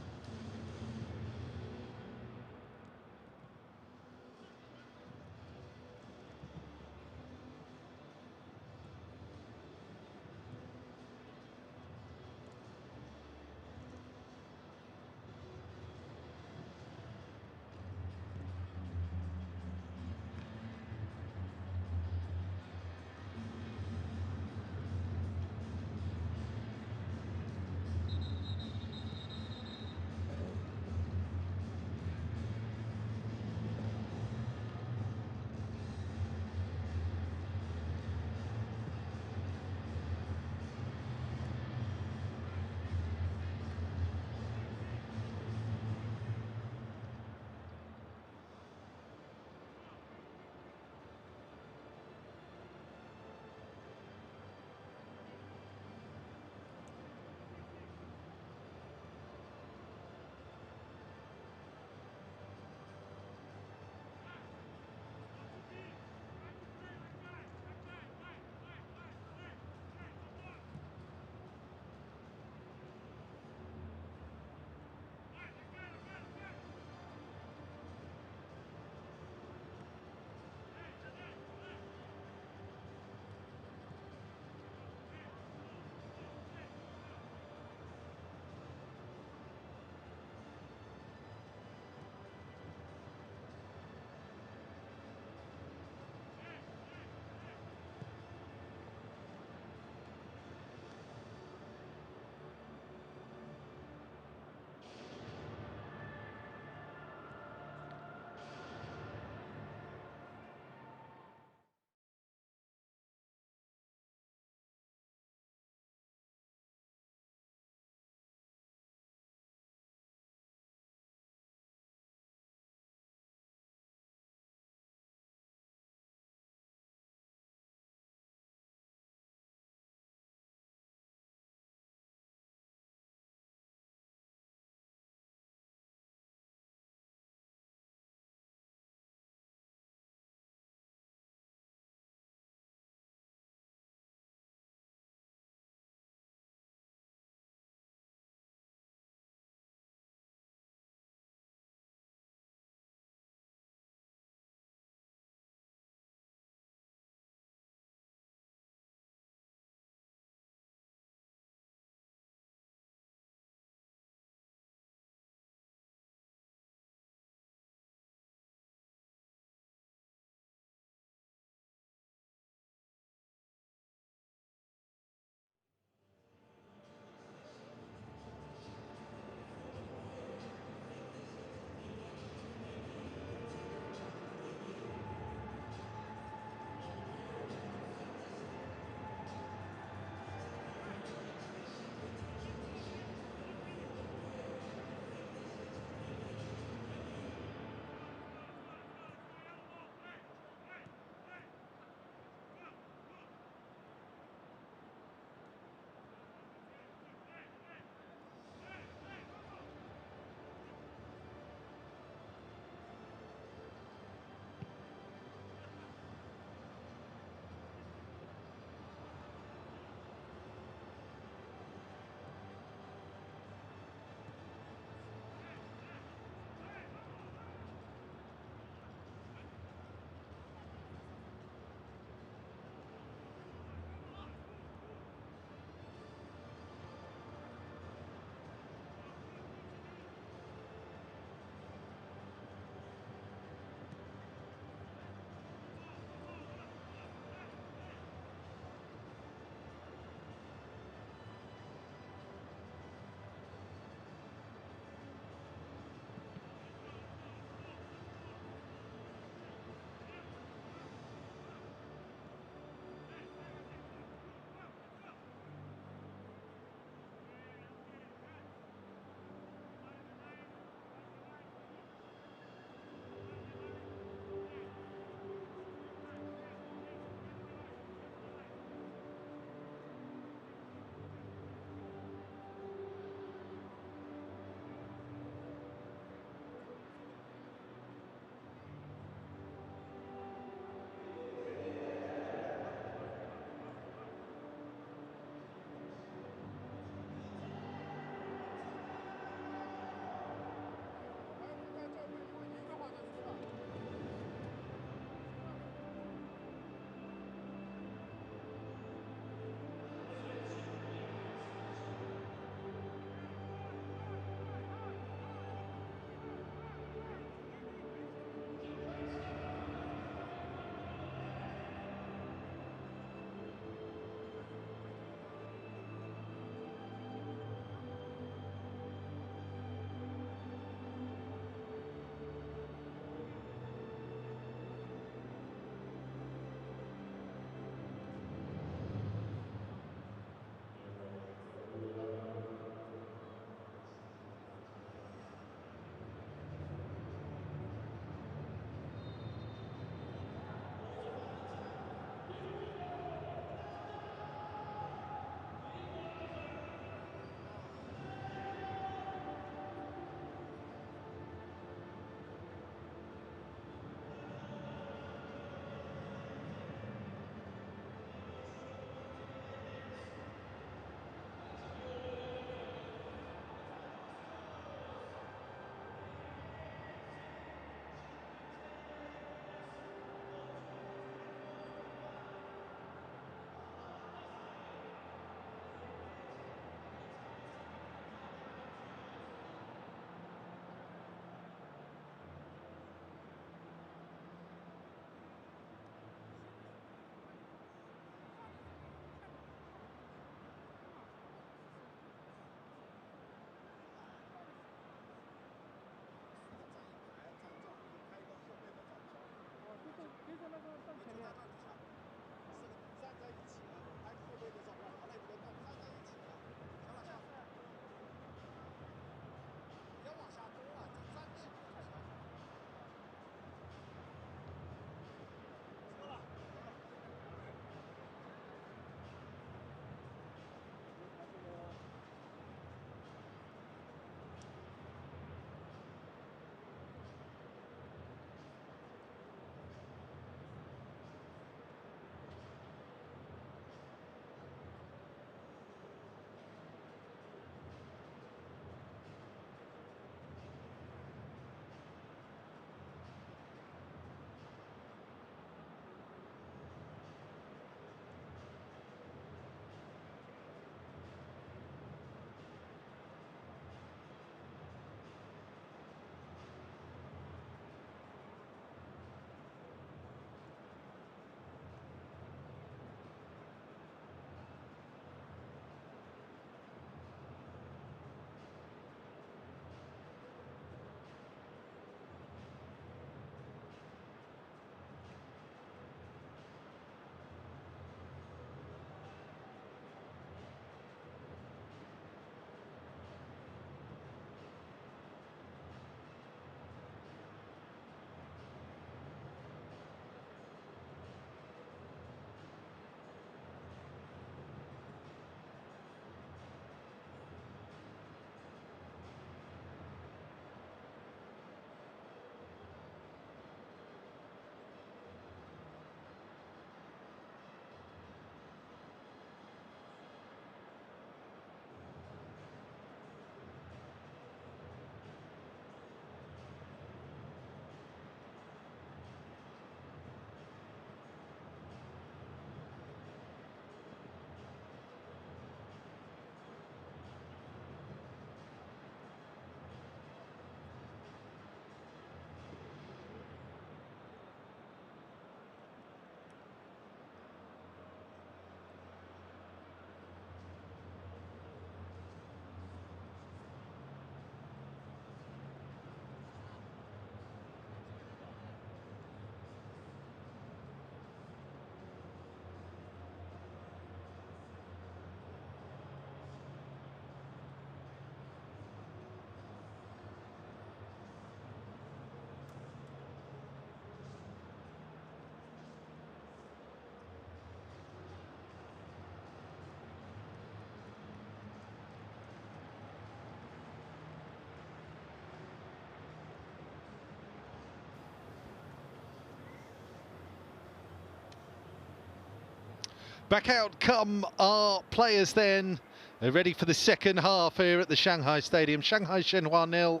Back out come our players then. They're ready for the second half here at the Shanghai Stadium. Shanghai Shenhua 0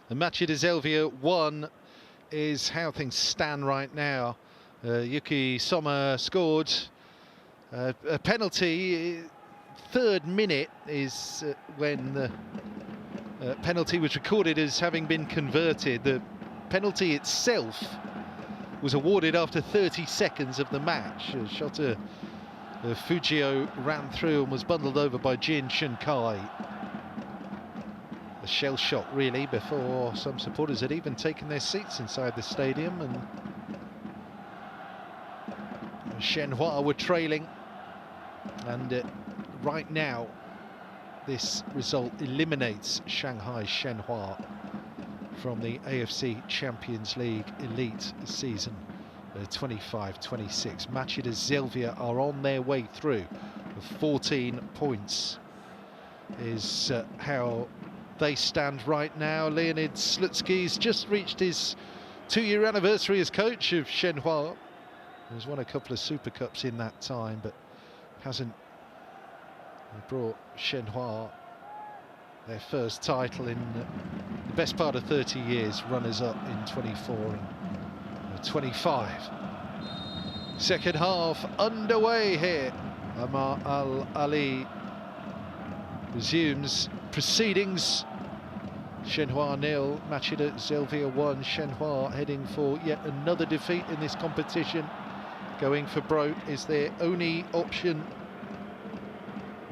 and Machida Zelvia 1 is how things stand right now. Yuki Sommer scored a penalty. Third minute is when the penalty was recorded as having been converted. The penalty itself was awarded after 30 seconds of the match. Shota Fujio ran through and was bundled over by Jin Shunkai. A shell shock really before some supporters had even taken their seats inside the stadium, and Shenhua were trailing, and right now this result eliminates Shanghai Shenhua from the AFC Champions League Elite season 25-26. Machida Zelvia are on their way through. 14 points is how they stand right now. Leonid Slutsky's just reached his 2-year anniversary as coach of Shenhua. He's won a couple of Super Cups in that time, but hasn't brought Shenhua their first title in the best part of 30 years, runners-up in 24 and 25. Second half underway here. Amar Al-Ali resumes proceedings. Shenhua 0, Machida Zelvia 1. Shenhua heading for yet another defeat in this competition. Going for broke is their only option.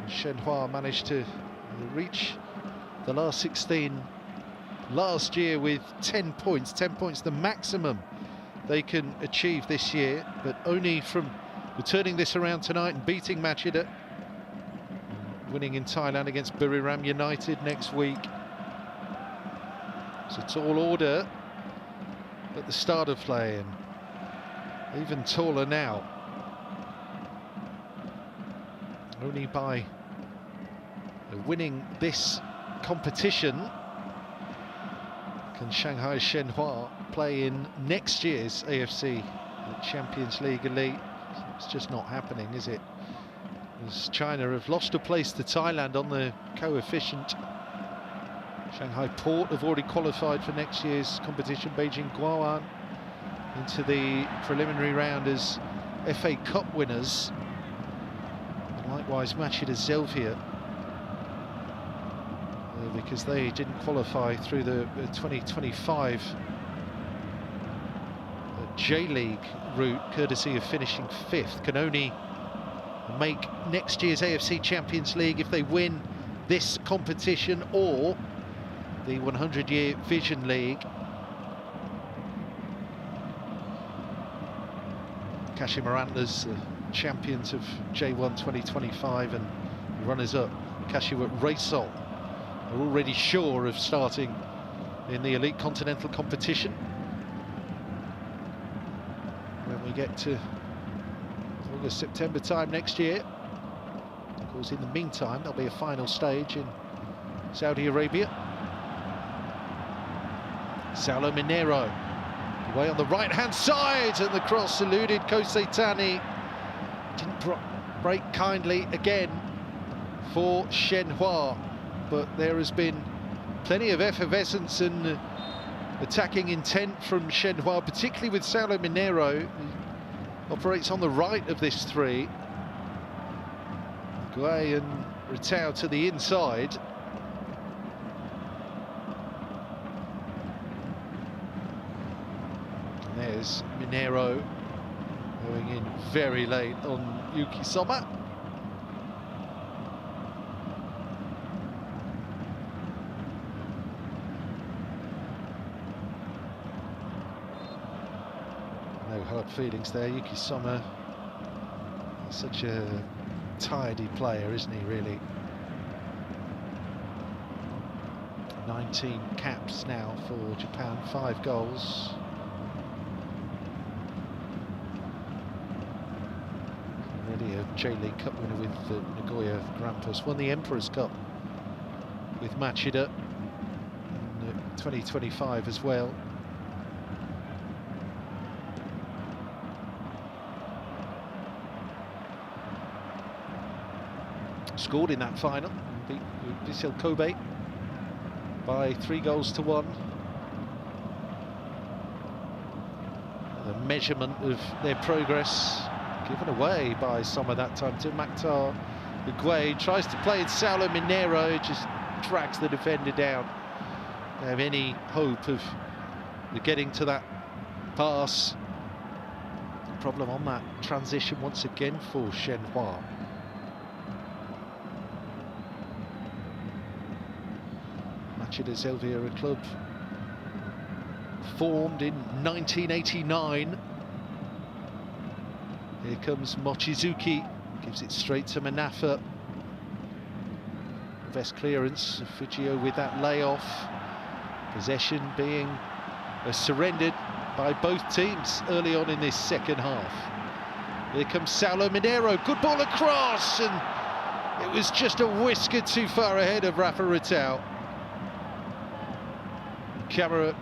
Shenhua managed to reach the last 16 last year with 10 points. 10 points, the maximum they can achieve this year, but only from returning this around tonight and beating Machida, winning in Thailand against Buriram United next week. It's a tall order at the start of play, and even taller now. Only by winning this competition can Shanghai Shenhua play in next year's AFC Champions League Elite. It's just not happening, is it? As China have lost a place to Thailand on the coefficient. Shanghai Port have already qualified for next year's competition. Beijing Guoan into the preliminary round as FA Cup winners. Likewise, Machida Zelvia, because they didn't qualify through the 2025 J-League route, courtesy of finishing 5th, can only make next year's AFC Champions League if they win this competition or the 100-year Vision League. Kashima Antlers, champions of J1 2025 and runners-up Kashiwa Reysol, are already sure of starting in the Elite Continental competition. When we get to August, September time next year, of course, in the meantime, there'll be a final stage in Saudi Arabia. Saulo Mineiro away on the right-hand side, and the cross eluded Koseitani. Didn't break kindly again for Shenhua, but there has been plenty of effervescence and attacking intent from Shenhua, particularly with Saulo Mineiro, who operates on the right of this three. Guay and Ritao to the inside. And there's Mineiro going in very late on Yuki Sommer. No hard feelings there. Yuki Sommer, such a tidy player, isn't he, really? 19 caps now for Japan, 5 goals. Already a J-League Cup winner with Nagoya Grampus. Won the Emperor's Cup with Machida in 2025 as well. scored in that final, beat Vissel Kobe by 3-1. The measurement of their progress given away by Sommer that time to Maktar. Uguay tries to play in Saulo Mineiro, just drags the defender down. They have any hope of getting to that pass. The problem on that transition once again for Shenhua. Machida Zelvia, a club formed in 1989. Here comes Mochizuki, gives it straight to Manafa. Best clearance, Fujio with that layoff. Possession being surrendered by both teams early on in this second half. Here comes Saulo Mineiro, good ball across, and it was just a whisker too far ahead of Rafa Ritau. Camera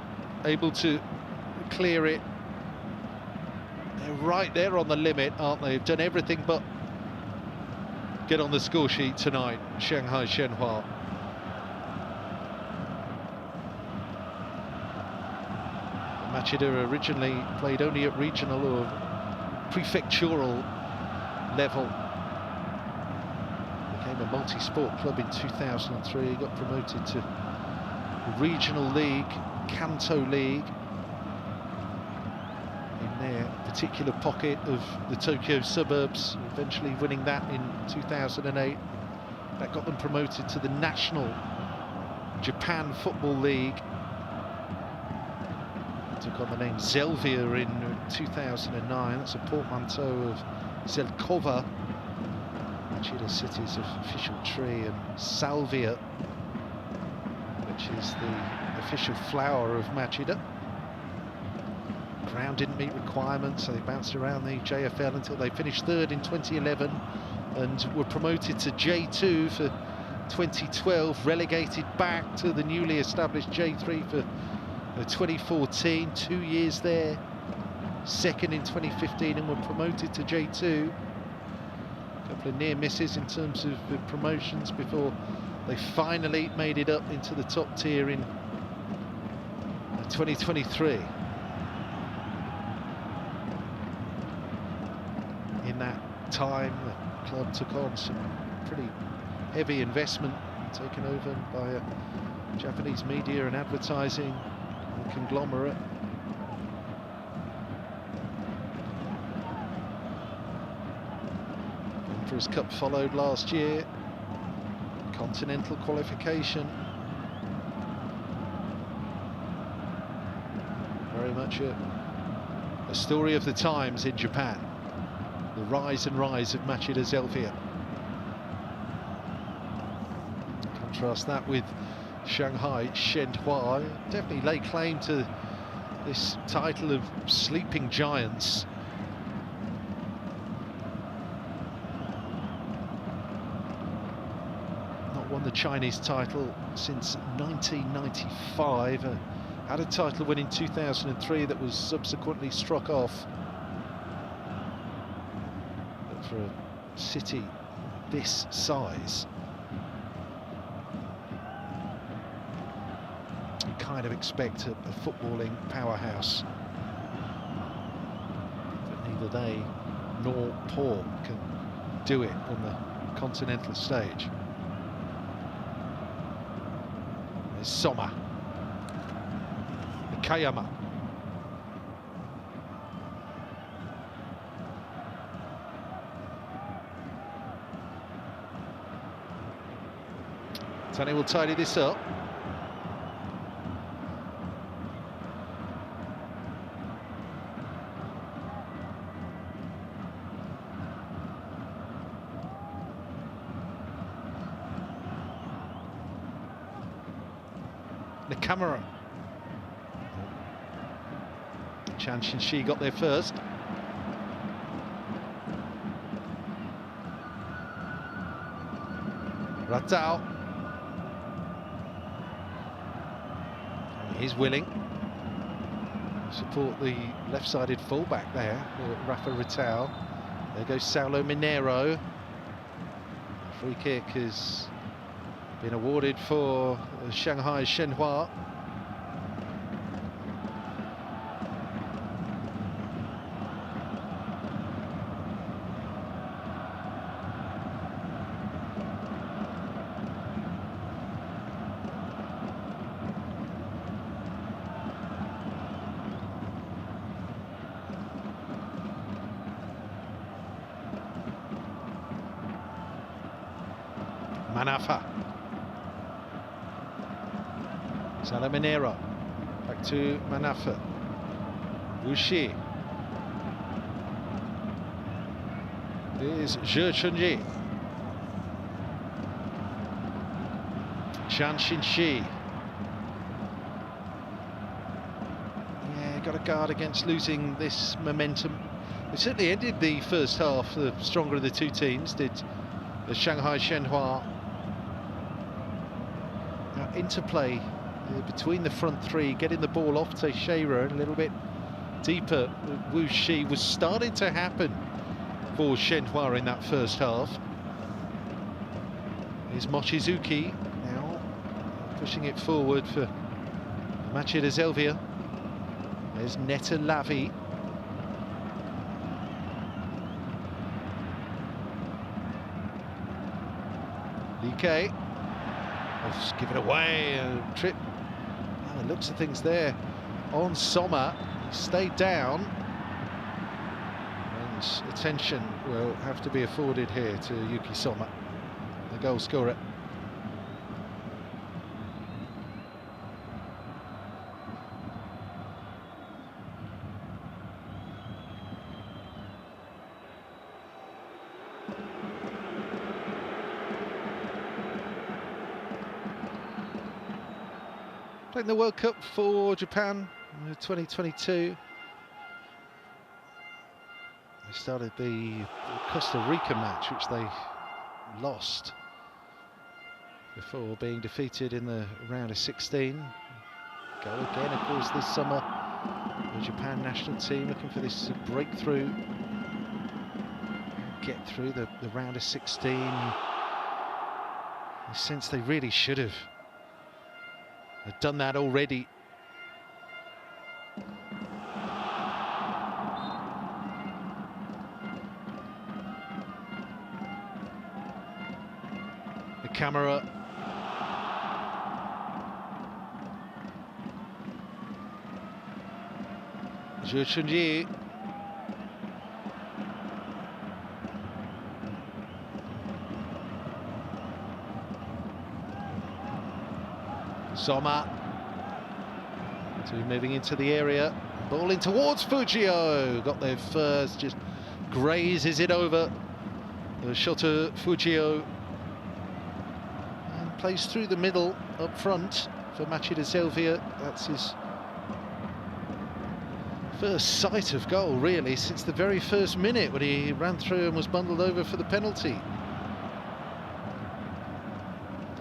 able to clear it. They're right there on the limit, aren't they? They've done everything but get on the score sheet tonight, Shanghai Shenhua. Machida originally played only at regional or prefectural level. Became a multi-sport club in 2003, got promoted to Regional League, Kanto League, in their particular pocket of the Tokyo suburbs, eventually winning that in 2008. That got them promoted to the National Japan Football League. Took on the name Zelvia in 2009. That's a portmanteau of Zelkova, Machida City's official tree, and Salvia, which is the official flower of Machida. Ground didn't meet requirements, so they bounced around the JFL until they finished third in 2011 and were promoted to J2 for 2012, relegated back to the newly established J3 for 2014, 2 years there, second in 2015, and were promoted to J2. A couple of near misses in terms of promotions before they finally made it up into the top tier in 2023. In that time, the club took on some pretty heavy investment, taken over by a Japanese media and advertising conglomerate. Emperor's Cup followed last year. Continental qualification. Very much a story of the times in Japan. The rise and rise of Machida Zelvia. Contrast that with Shanghai Shenhua. Definitely lay claim to this title of sleeping giants. Not won the Chinese title since 1995. Had a title win in 2003 that was subsequently struck off. But for a city this size, kind of expect a footballing powerhouse, but neither they nor Paul can do it on the continental stage. There's Sommer, Kayama, Tony will tidy this up. The camera. Chan Shin-shi got there first. Ratao. He's willing. Support the left-sided fullback there, Rafa Ritau. There goes Saulo Mineiro. Free kick has been awarded for Shanghai Shenhua. Manafa. Salaminero. Back to Manafa. Wuxi. Here's Zhe Chunji. Chan Xinxi. Yeah, got to guard against losing this momentum. It certainly ended the first half the stronger of the two teams, did the Shanghai Shenhua. Interplay between the front three, getting the ball off Teixeira a little bit deeper. Wuxi was starting to happen for Shenhua in that first half. Here's Mochizuki now pushing it forward for Machida Zelvia. There's Netta Lavi. Like. Just give it away, trip. Oh, the looks of things there on Sommer. Stayed down. And attention will have to be afforded here to Yuki Sommer, the goal scorer. Playing the World Cup for Japan in 2022. They started the Costa Rica match, which they lost before being defeated in the round of 16. Go again, of course, this summer. The Japan national team looking for this breakthrough. Get through the round of 16. In a sense, they really should have. They've done that already. The camera. Zhe Chunji. Sommer. Two moving into the area. Ball in towards Fujio. Got there first, just grazes it over the shotter Fujio. And plays through the middle up front for Machida Zelvia. That's his first sight of goal, really, since the very first minute when he ran through and was bundled over for the penalty.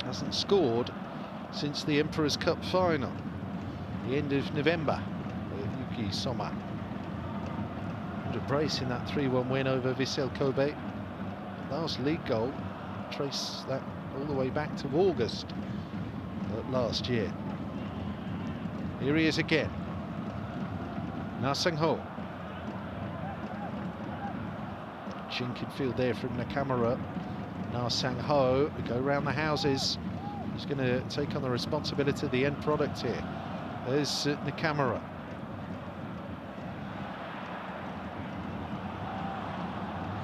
Hasn't scored since the Emperor's Cup final, the end of November, with Yuki Sommer. And a brace in that 3-1 win over Vissel Kobe. Last league goal, trace that all the way back to August last year. Here he is again. Na Sang-ho. Chink in field there from Nakamura. Na Sang-ho, we go round the houses. He's going to take on the responsibility of the end product here. There's Nakamura.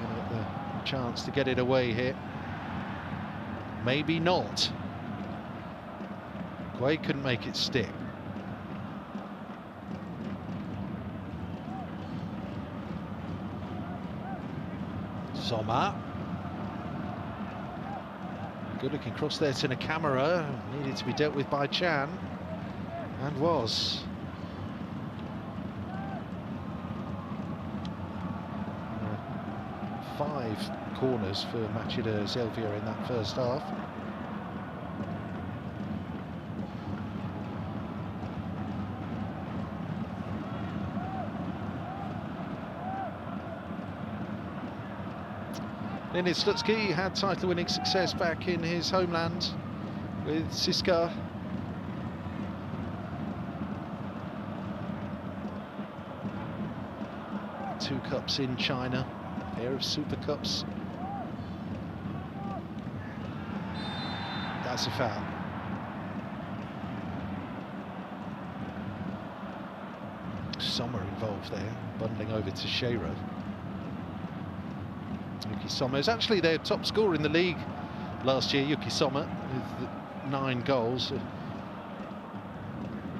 Gonna get the chance to get it away here. Maybe not. Guay couldn't make it stick. Sommer. Good looking cross there to Nakamura. Needed to be dealt with by Chan. And was. Five corners for Machida Zelvia in that first half. Leonid Slutsky had title-winning success back in his homeland with Siska. Two cups in China, a pair of Super Cups. That's a foul. Sommer involved there, bundling over to Sheiro. Yuki Sommer is actually their top scorer in the league last year, Yuki Sommer, with 9 goals. The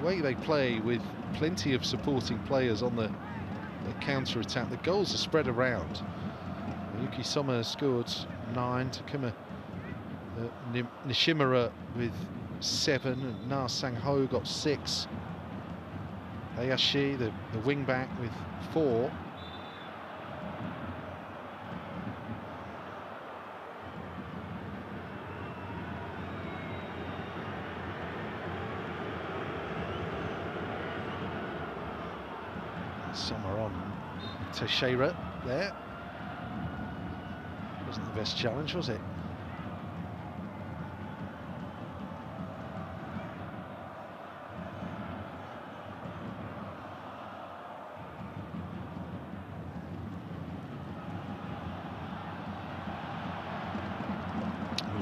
way they play with plenty of supporting players on the counter-attack, the goals are spread around. Yuki Sommer scored 9, Takuma Nishimura with 7, and Na Sang-ho got 6. Hayashi, the wing-back, with 4. Sommer on Teixeira there. Wasn't the best challenge, was it?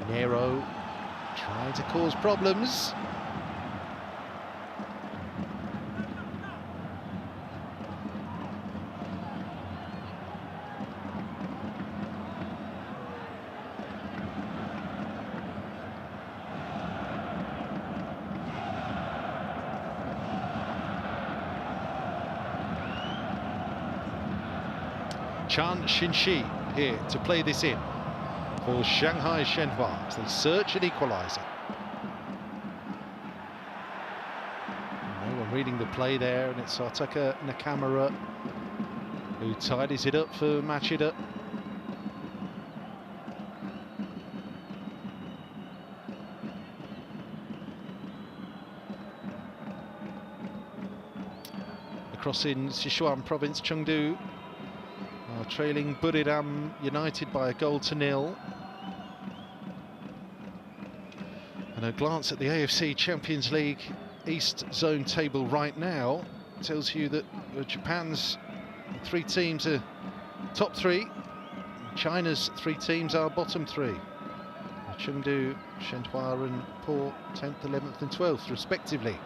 Minero trying to cause problems. Chan Xinxi here to play this in for Shanghai Shenhua as they search an equalizer. No one reading the play there, and it's Artaka Nakamura who tidies it up for Machida. Across in Sichuan province, Chengdu are trailing Buriram United by a 1-0. And a glance at the AFC Champions League East Zone table right now tells you that Japan's 3 teams are top 3. China's 3 teams are bottom 3. Chengdu, Shenhua and Po 10th, 11th and 12th respectively.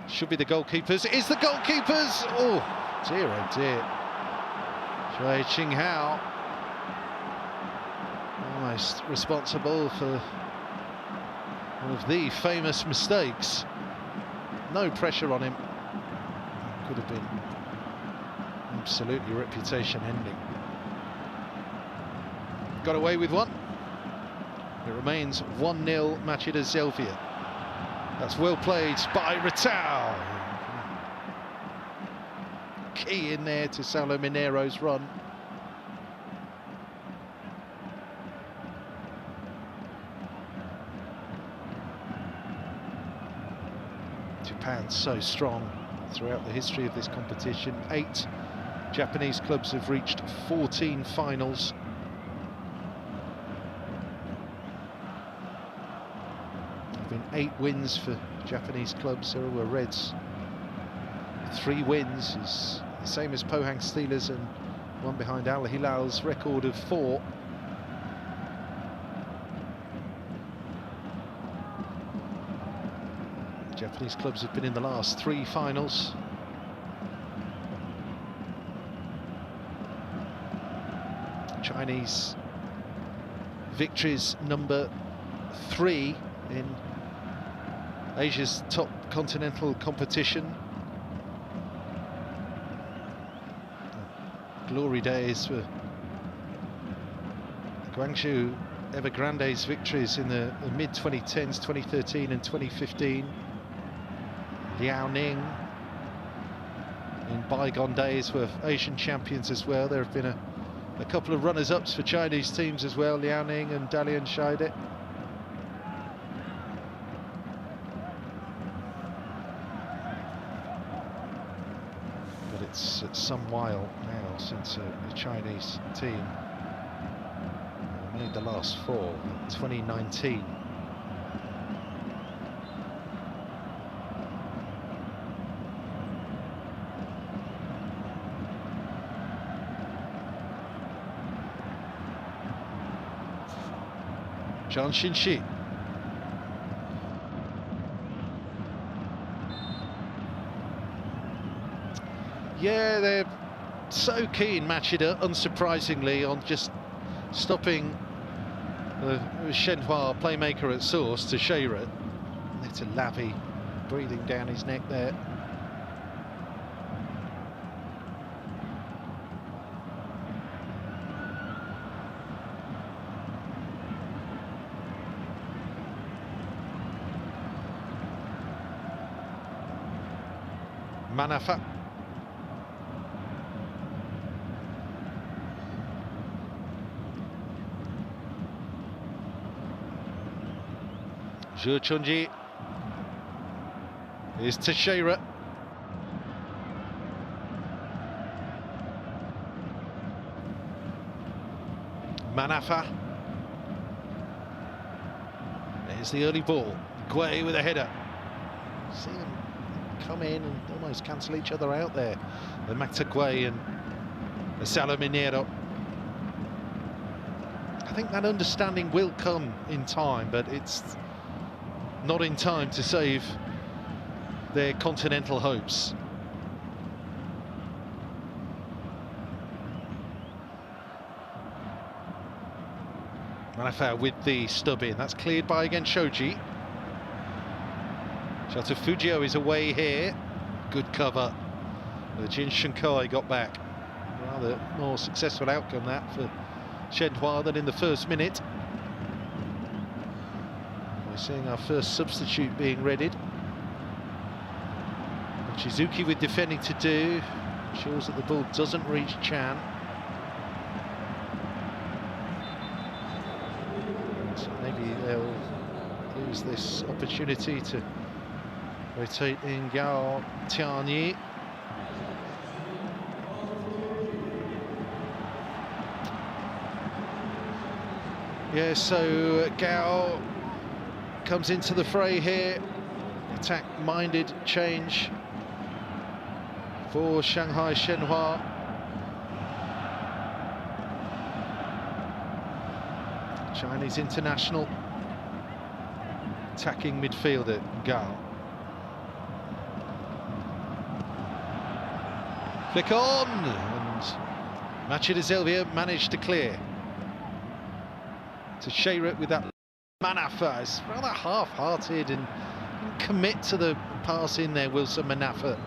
Should be the goalkeepers. Is the goalkeepers? Oh dear. Shui Qinghao almost responsible for one of the famous mistakes. No pressure on him. Could have been absolutely reputation ending. Got away with one. It remains 1-0 Machida Zelvia. That's well played by Ratau. Key in there to Saulo Minero's run. Japan so strong throughout the history of this competition. 8 Japanese clubs have reached 14 finals. There have been 8 wins for Japanese clubs. Urawa Reds 3 wins, is the same as Pohang Steelers, and one behind Al Hilal's record of 4. Japanese clubs have been in the last 3 finals. Chinese victories number 3 in Asia's top continental competition. Glory days for Guangzhou Evergrande's victories in the mid-2010s, 2013 and 2015. Liaoning in bygone days were Asian champions as well. There have been a couple of runners-ups for Chinese teams as well, Liaoning and Dalian Shaide. But it's some while now since a Chinese team the last 4 in 2019. Zhang Xinxi. Yeah, they're so keen, Machida, unsurprisingly, on just stopping the Shenhua playmaker at source to Sheira. Netta Lavi breathing down his neck there. Manafa. Zhu Chunji is to Sheira. Manafa. There's the early ball. Guay with a header. See them come in and almost cancel each other out there. The Machida Guay and the Salaminero. I think that understanding will come in time, but it's not in time to save their continental hopes. Manafa with the stub in. That's cleared by again Shoji. Shota Fujio is away here. Good cover. The Jin Shankai got back. Rather more successful outcome that for Shenhua than in the first minute. We're seeing our first substitute being readied. Shizuki with defending to do. Ensures that the ball doesn't reach Chan. So maybe they'll use this opportunity to rotate in Gao Tianyi. Yeah, so Gao comes into the fray here. Attack-minded change for Shanghai Shenhua. Chinese international attacking midfielder Gao. Flick on, and Machida Zelvia managed to clear. To Sheira with that. Manafa is rather half-hearted and didn't commit to the pass in there, Wilson Manafa.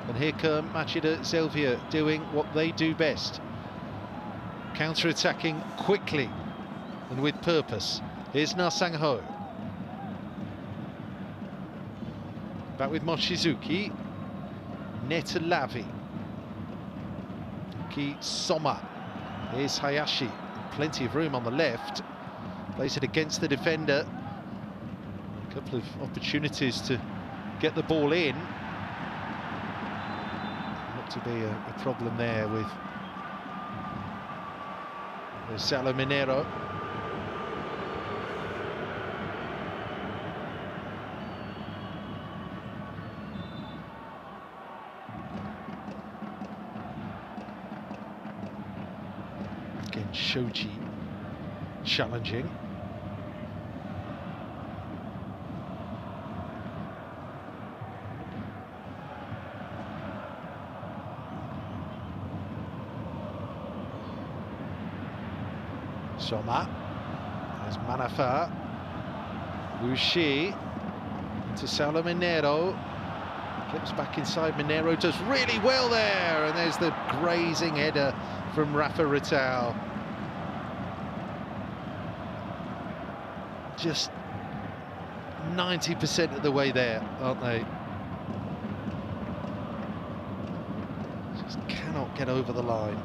And here come Machida Zelvia doing what they do best. Counter-attacking quickly and with purpose. Here's Na Sang-ho. Back with Mochizuki. Netta Lavi. Ki Soma. Here's Hayashi. Plenty of room on the left. Plays it against the defender. A couple of opportunities to get the ball in. Not to be a problem there with Salaminero. Again, Shoji challenging. Soma. There's Manafa. Wuxi to Salaminero. Clips back inside. Minero does really well there. And there's the grazing header from Rafa Ritao. Just 90% of the way there, aren't they? Just cannot get over the line.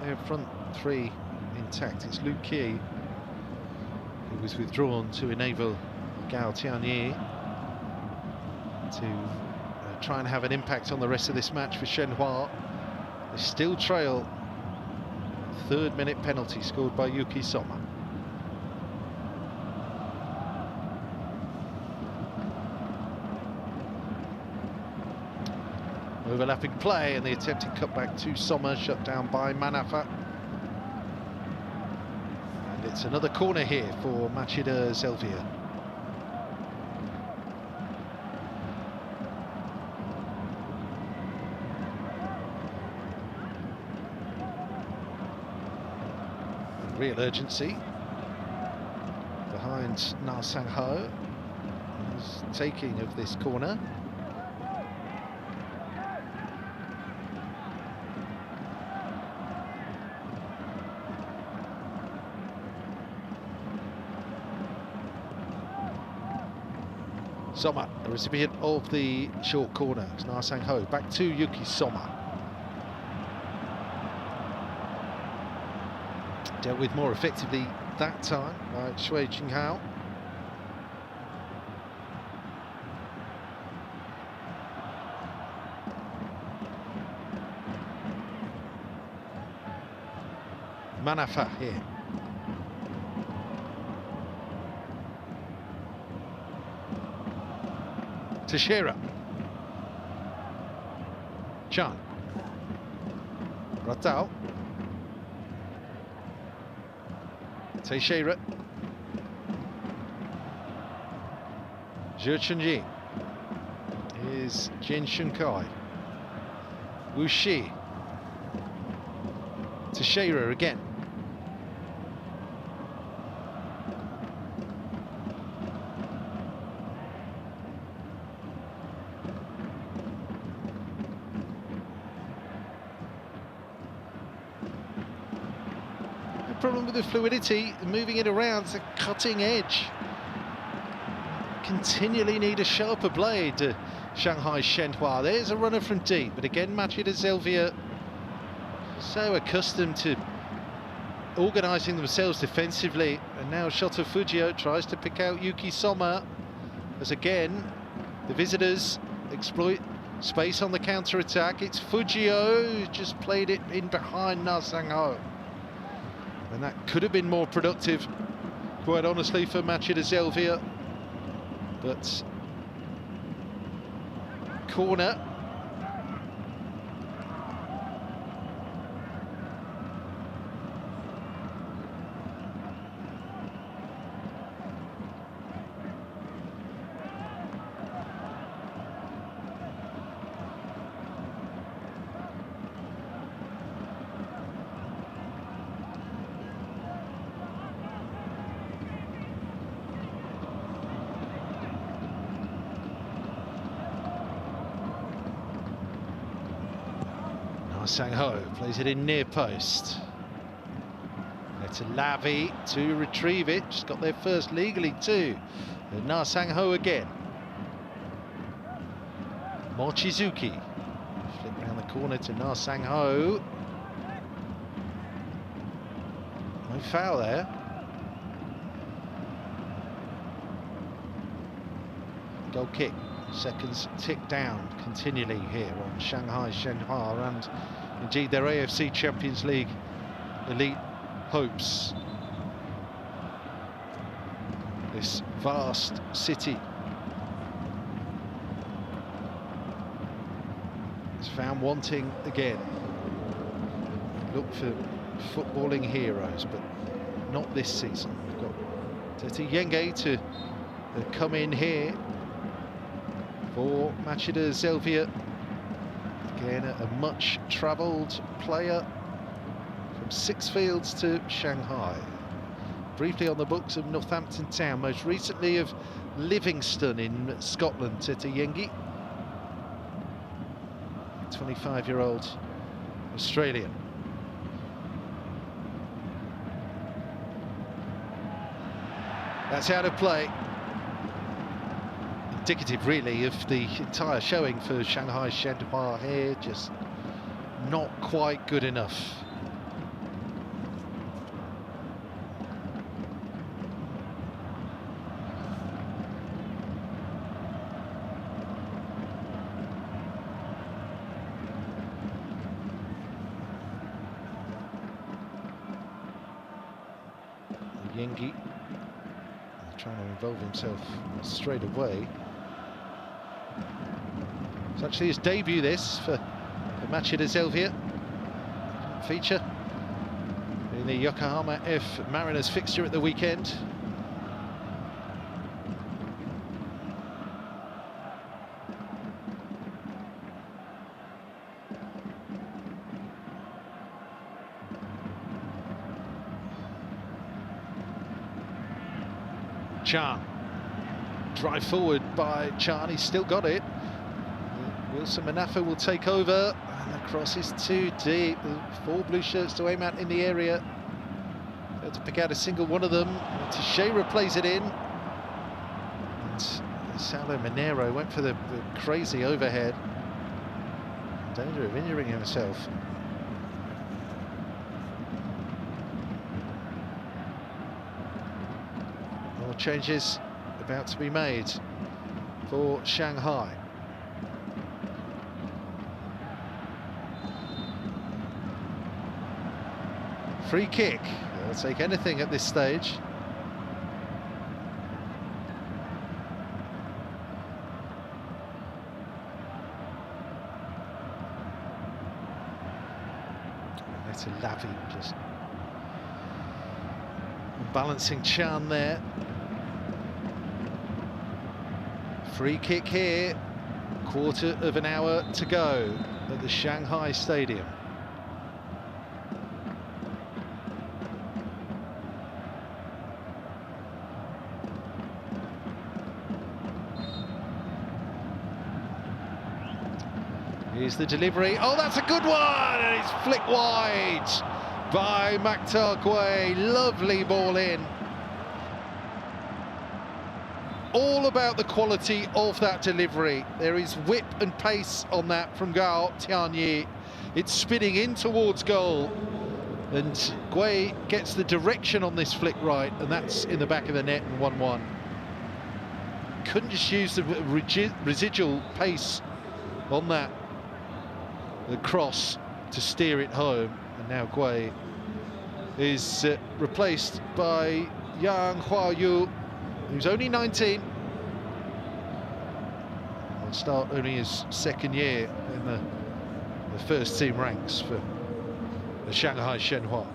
Their front three intact. It's Lu Qi who was withdrawn to enable Gao Tianyi to try and have an impact on the rest of this match for Shenhua. They still trail. 3rd minute penalty scored by Yuki Soma. Overlapping play, and the attempted cutback to Soma, shut down by Manafa. And it's another corner here for Machida Zelvia. Real urgency behind Na Sang-ho, who's taking of this corner. Soma, the recipient of the short corner. It's Na Sang-ho, back to Yuki Soma. Dealt with more effectively that time by Shui Jinghao. Manafa here. Teixeira. Chan. Ratao. Teixeira. Zhe Chunji. Here's Jin Shunkai. Wu Shi. Teixeira again. Problem with the fluidity, moving it around, it's a cutting edge. Continually need a sharper blade, Shanghai Shenhua. There's a runner from deep, but again Machida Zelvia so accustomed to organising themselves defensively, and now Shota Fujio tries to pick out Yuki Soma, as again the visitors exploit space on the counter-attack. It's Fujio who just played it in behind Na Sang-ho. And that could have been more productive, quite honestly, for Machida Zelvia. But corner. Sang-ho plays it in near post. It's Lavi to retrieve it. Just got there first legally too. And Na Sang-ho again. Mochizuki. Flip round the corner to Na Sang-ho. No foul there. Goal kick. Seconds tick down continually here on Shanghai Shenhua, and indeed their AFC Champions League Elite hopes. This vast city is found wanting again. Look for footballing heroes, but not this season. We've got Tete Yenge to come in here for Machida Zelvia. Again, a much travelled player from Sixfields to Shanghai. Briefly on the books of Northampton Town, most recently of Livingston in Scotland, Tete Yengi. 25-year-old Australian. That's out of play. Indicative really of the entire showing for Shanghai Shenhua here, just not quite good enough. Yengi trying to involve himself straight away. It's actually his debut, this, for Machida Zelvia. Feature in the Yokohama F Mariners fixture at the weekend. Chan, drive forward by Chan, he's still got it. Wilson Manafa will take over, and the cross is too deep. 4 blue shirts to aim at in the area. Failed to pick out a single one of them. Teixeira plays it in. And Saulo Mineiro went for the crazy overhead. Danger of injuring himself. More changes about to be made for Shanghai. Free kick. They'll take anything at this stage. It's a Lavi just balancing Chan there. Free kick here. Quarter of an hour to go at the Shanghai Stadium. Here's the delivery. Oh, that's a good one! And it's flicked wide by Machida Zelvia. Lovely ball in. All about the quality of that delivery. There is whip and pace on that from Gao Tianyi. It's spinning in towards goal. And Gui gets the direction on this flick right, and that's in the back of the net and 1-1. Couldn't just use the residual pace on that. The cross to steer it home, and now Gui is replaced by Yang Huayu, who's only 19. Will start only his second year in the first team ranks for the Shanghai Shenhua.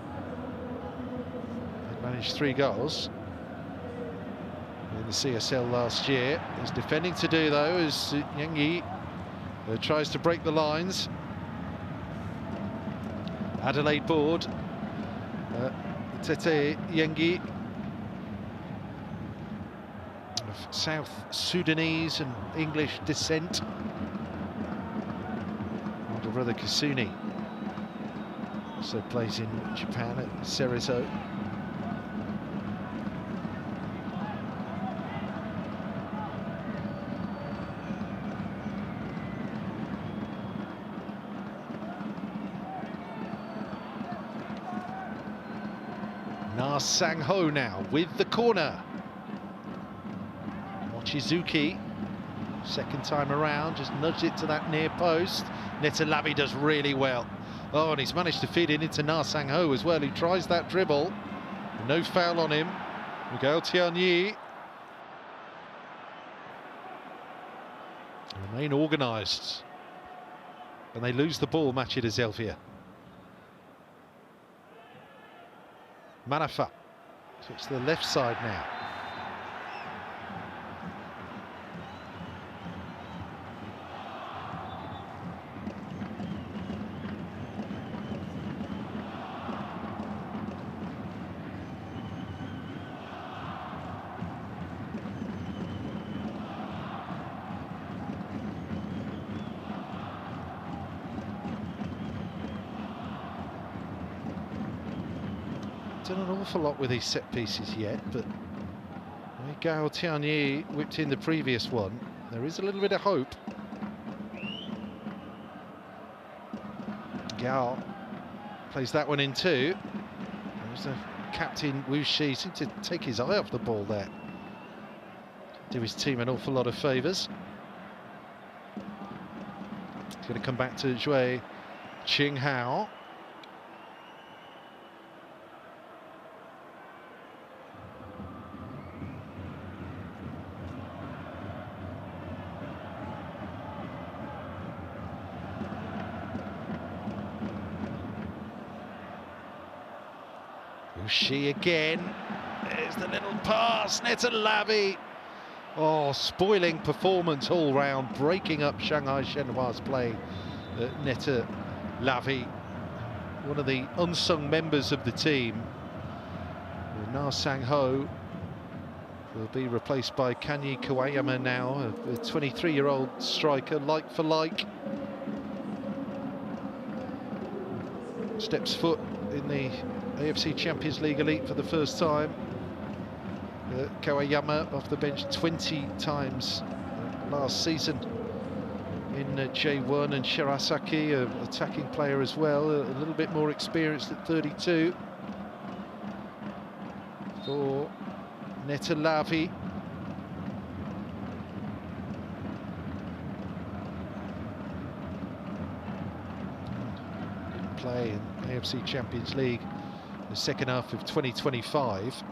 He managed 3 goals in the CSL last year. He's defending to do though as Yang Yi tries to break the lines. Adelaide board, Tete Yengi of South Sudanese and English descent. Older brother Kasuni also plays in Japan at Cerezo. Na Sang-ho now with the corner. Mochizuki, second time around, just nudged it to that near post. Netalavi does really well. Oh, and he's managed to feed it into Na Sang-ho as well. He tries that dribble. No foul on him. Miguel Tianyi. Remain organised. And they lose the ball, Machida Zelvia. Manafa, so it's the left side now. Done an awful lot with these set pieces yet, but Gao Tianyi whipped in the previous one. There is a little bit of hope. Gao plays that one in too. There's the captain Wu Shi, seemed to take his eye off the ball there. Do his team an awful lot of favours. It's going to come back to Zhui Qinghao. She again. There's the little pass. Netta Lavi. Oh, spoiling performance all round, breaking up Shanghai Shenhua's play. Netta Lavi, one of the unsung members of the team. Na Sang-ho will be replaced by Kanyi Kawayama now, a 23-year-old striker, like for like. Steps foot in the AFC Champions League Elite for the first time. Kawayama off the bench 20 times last season in J1, and Shirasaki, an attacking player as well, a little bit more experienced at 32. For Netta Lavi. Didn't play in AFC Champions League in the second half of 2025.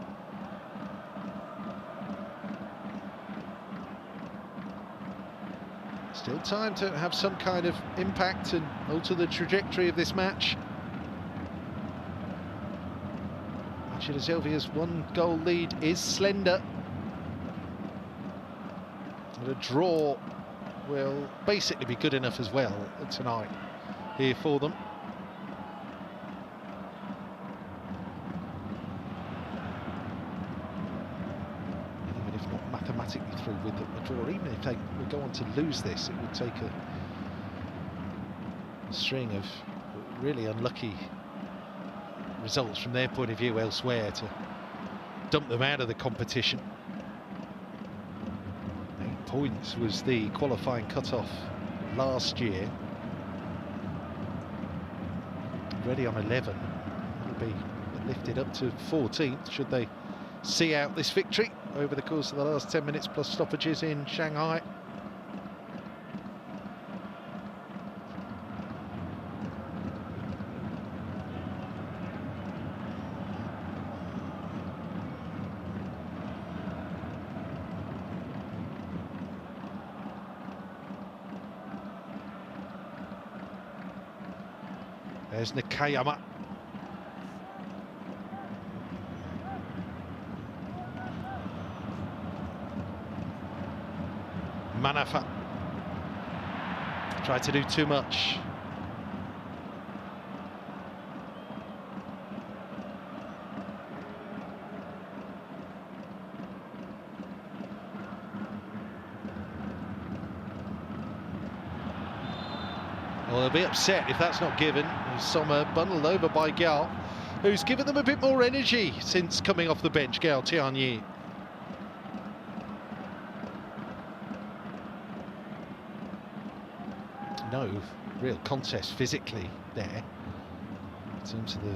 Still time to have some kind of impact and alter the trajectory of this match. Machida Zelvia's one-goal lead is slender. And a draw will basically be good enough as well tonight here for them. Mathematically through with a draw, even if they would go on to lose this, it would take a string of really unlucky results from their point of view elsewhere to dump them out of the competition. 8 points was the qualifying cut-off last year. Already on 11, it'll be lifted up to 14th should they see out this victory over the course of the last 10 minutes plus stoppages in Shanghai. There's Nakayama. Manafa tried to do too much. Well, they'll be upset if that's not given. Sommer bundled over by Gao, who's given them a bit more energy since coming off the bench, Gao Tianyi. No real contest physically there in terms of the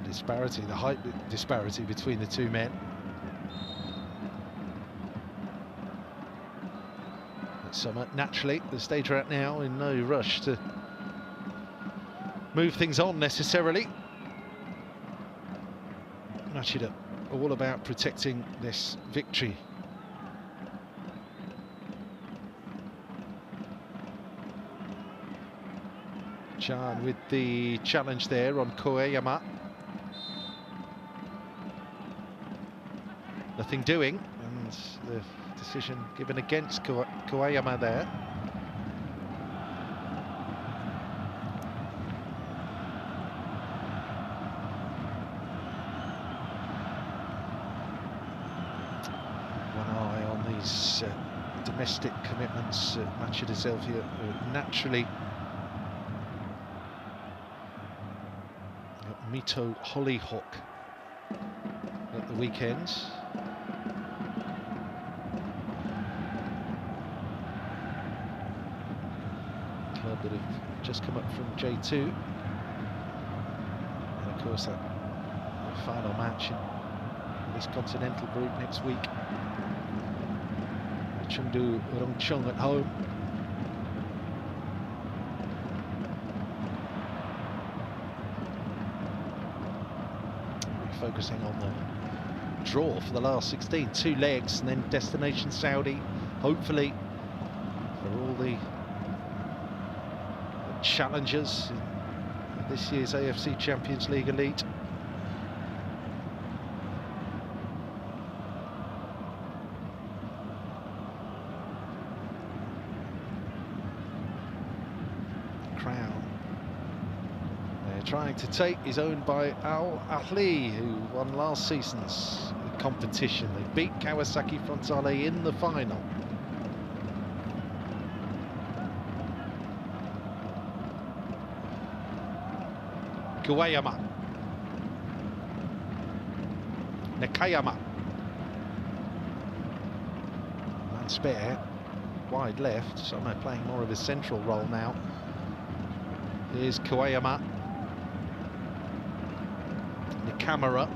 disparity, the height disparity between the two men. But Sommer, naturally, the stage we're at now, in no rush to move things on necessarily. Machida all about protecting this victory. Chan with the challenge there on Koeyama. Nothing doing, and the decision given against Koeyama there. One eye on these domestic commitments. Machida Zelvia naturally Mito Hollyhock at the weekend. Club that have just come up from J2. And of course that final match in this continental group next week. Chengdu Rongcheng at home. Focusing on the draw for the last 16, 2 legs, and then destination Saudi, hopefully, for all the challengers in this year's AFC Champions League Elite. trying to take is owned by Al Ahly, who won last season's competition. They beat Kawasaki Frontale in the final. Kuwayama. Nakayama. Man spare. Wide left, so I'm playing more of a central role now. Here's Kuwayama. Nakamura.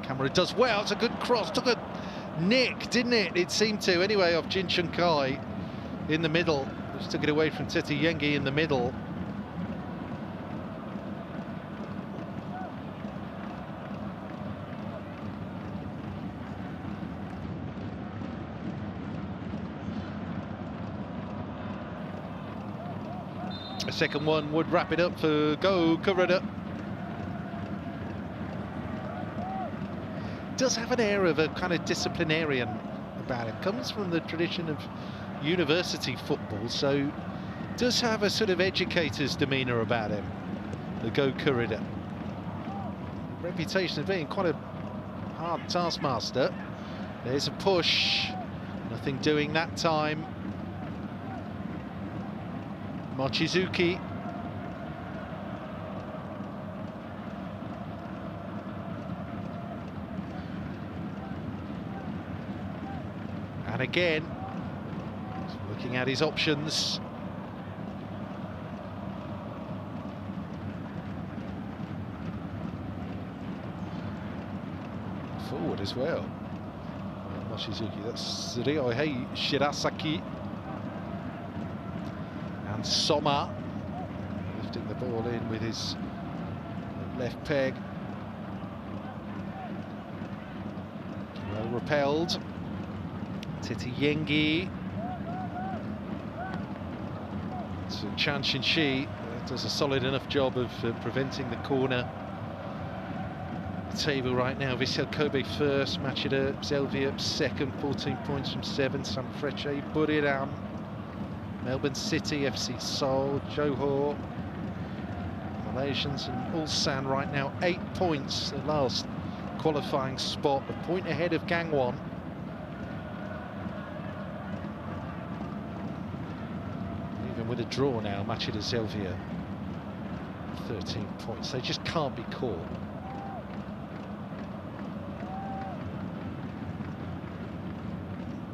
Nakamura does well, it's a good cross, took a nick, didn't it? It seemed to, anyway, off Jin Chun Kai in the middle. Just took it away from Tete Yengi in the middle. A second one would wrap it up for Go Kurada. Does have an air of a kind of disciplinarian about him. Comes from the tradition of university football, so does have a sort of educator's demeanour about him, the Go Kurada. Reputation of being quite a hard taskmaster. There's a push, nothing doing that time. Mochizuki. And again, looking at his options. Forward as well. Mochizuki, that's Ryohei Shirasaki. And Soma lifting the ball in with his left peg. Well repelled. Tete Yengi. So Chan Shin-shi does a solid enough job of preventing the corner. The table right now, Vissel Kobe first, Machida Zelvia second, 14 points from 7, Sanfrecce Buriram. Melbourne City, FC Seoul, Johor, Malaysians and Ulsan right now 8 points, the last qualifying spot, a point ahead of Gangwon. Even with a draw now, Machida Zelvia 13 points, they just can't be caught.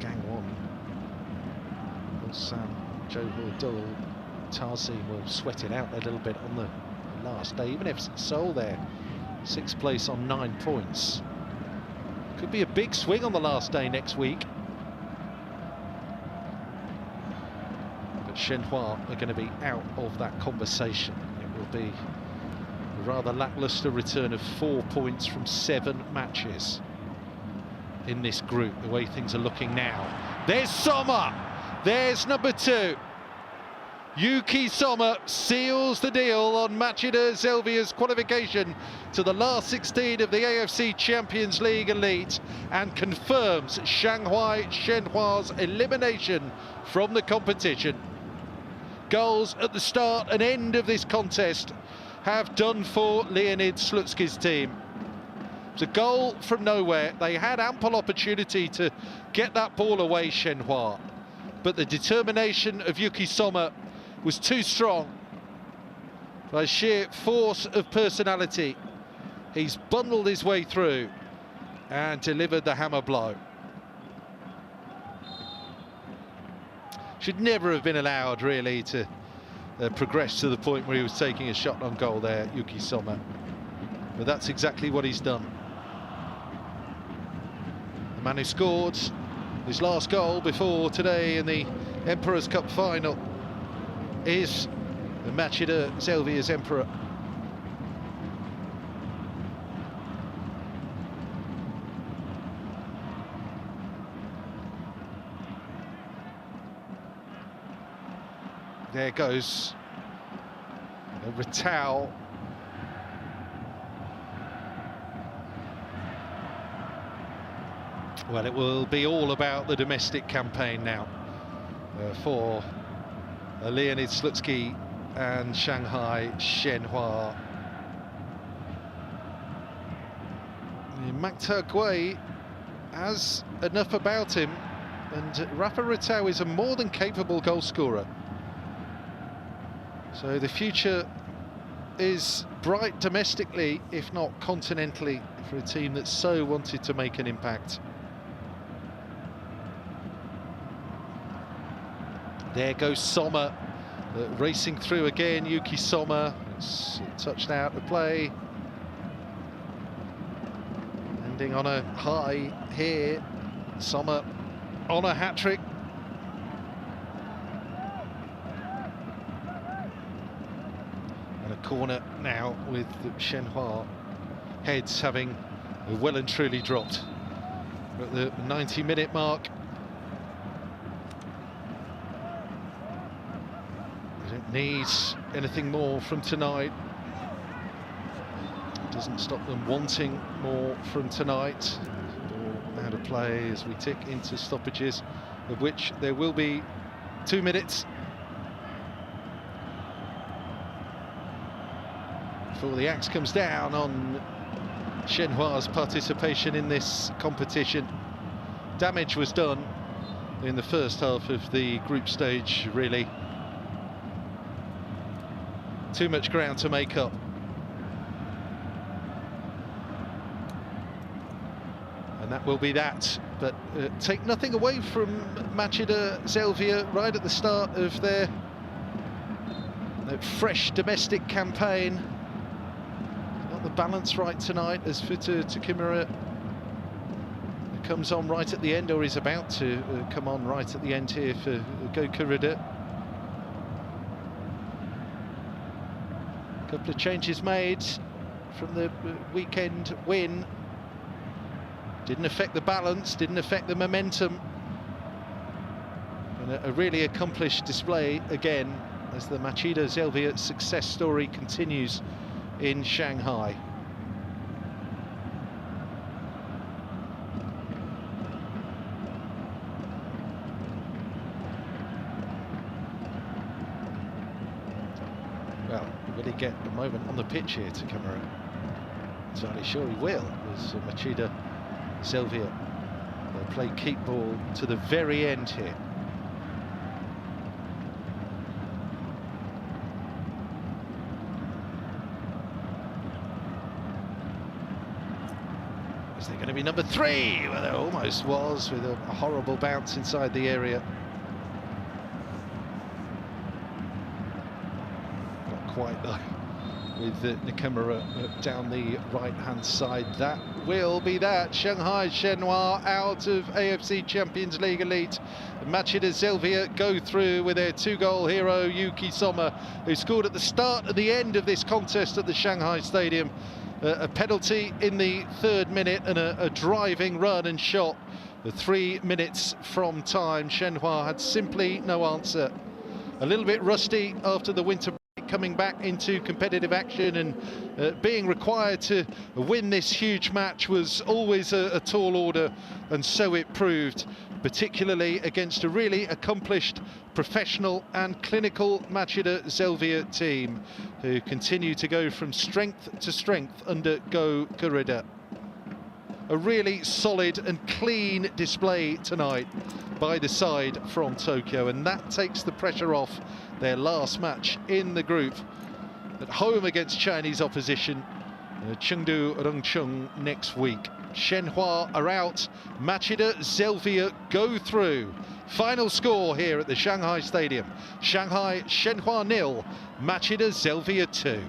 Gangwon, Ulsan, Johor, Dul, Tarzim will sweat it out a little bit on the last day. Even FC Seoul there, 6th place on 9 points. Could be a big swing on the last day next week. But Shenhua are going to be out of that conversation. It will be a rather lacklustre return of 4 points from 7 matches in this group, the way things are looking now. There's Soma! There's number 2. Yuki Soma seals the deal on Machida Zelvia's qualification to the last 16 of the AFC Champions League Elite and confirms Shanghai Shenhua's elimination from the competition. Goals at the start and end of this contest have done for Leonid Slutsky's team. It's a goal from nowhere. They had ample opportunity to get that ball away, Shenhua, but the determination of Yuki Soma was too strong. By sheer force of personality, he's bundled his way through and delivered the hammer blow. Should never have been allowed, really, to progress to the point where he was taking a shot on goal there, Yuki Soma. But that's exactly what he's done. The man who scored his last goal before today in the Emperor's Cup final is the Machida Zelvia's Emperor. There goes a Ratau. Well, it will be all about the domestic campaign now for Leonid Slutsky and Shanghai Shenhua. Machida has enough about him, and Rafa Ratau is a more than capable goal scorer. So the future is bright domestically, if not continentally, for a team that so wanted to make an impact. There goes Sommer, racing through again. Yuki Sommer, it's touched out of play. Ending on a high here. Sommer on a hat-trick. And a corner now with Shenhua. Heads having well and truly dropped. We're at the 90-minute mark. They don't need anything more from tonight. It doesn't stop them wanting more from tonight. Ball out of play as we tick into stoppages, of which there will be 2 minutes. Before the axe comes down on Shenhua's participation in this competition. Damage was done in the first half of the group stage, really. Too much ground to make up. And that will be that. But take nothing away from Machida Zelvia right at the start of their fresh domestic campaign. Got the balance right tonight as Futa Takimura comes on right at the end, or is about to come on right at the end here for Go Kurida. A couple of changes made from the weekend win. Didn't affect the balance, didn't affect the momentum. And a really accomplished display again as the Machida Zelvia success story continues in Shanghai. Well, will he get a moment on the pitch here, Takimura? Entirely sure he will, as Machida Zelvia will play keep ball to the very end here. Is there going to be number 3? Well, there almost was, with a horrible bounce inside the area. Not quite though, with Nakamura down the right-hand side. That will be that. Shanghai Shenhua out of AFC Champions League Elite. Machida Zelvia go through with their 2-goal hero Yuki Sommer, who scored at the start and the end of this contest at the Shanghai Stadium. A penalty in the 3rd minute and a driving run and shot 3 minutes from time. Shenhua had simply no answer. A little bit rusty after the winter break, coming back into competitive action, and being required to win this huge match was always a tall order, and so it proved, particularly against a really accomplished, professional and clinical Machida Zelvia team, who continue to go from strength to strength under Go Kurida. A really solid and clean display tonight by the side from Tokyo, and that takes the pressure off their last match in the group at home against Chinese opposition, Chengdu Rongcheng, next week. Shenhua are out, Machida Zelvia go through. Final score here at the Shanghai Stadium: Shanghai Shenhua 0, Machida Zelvia 2.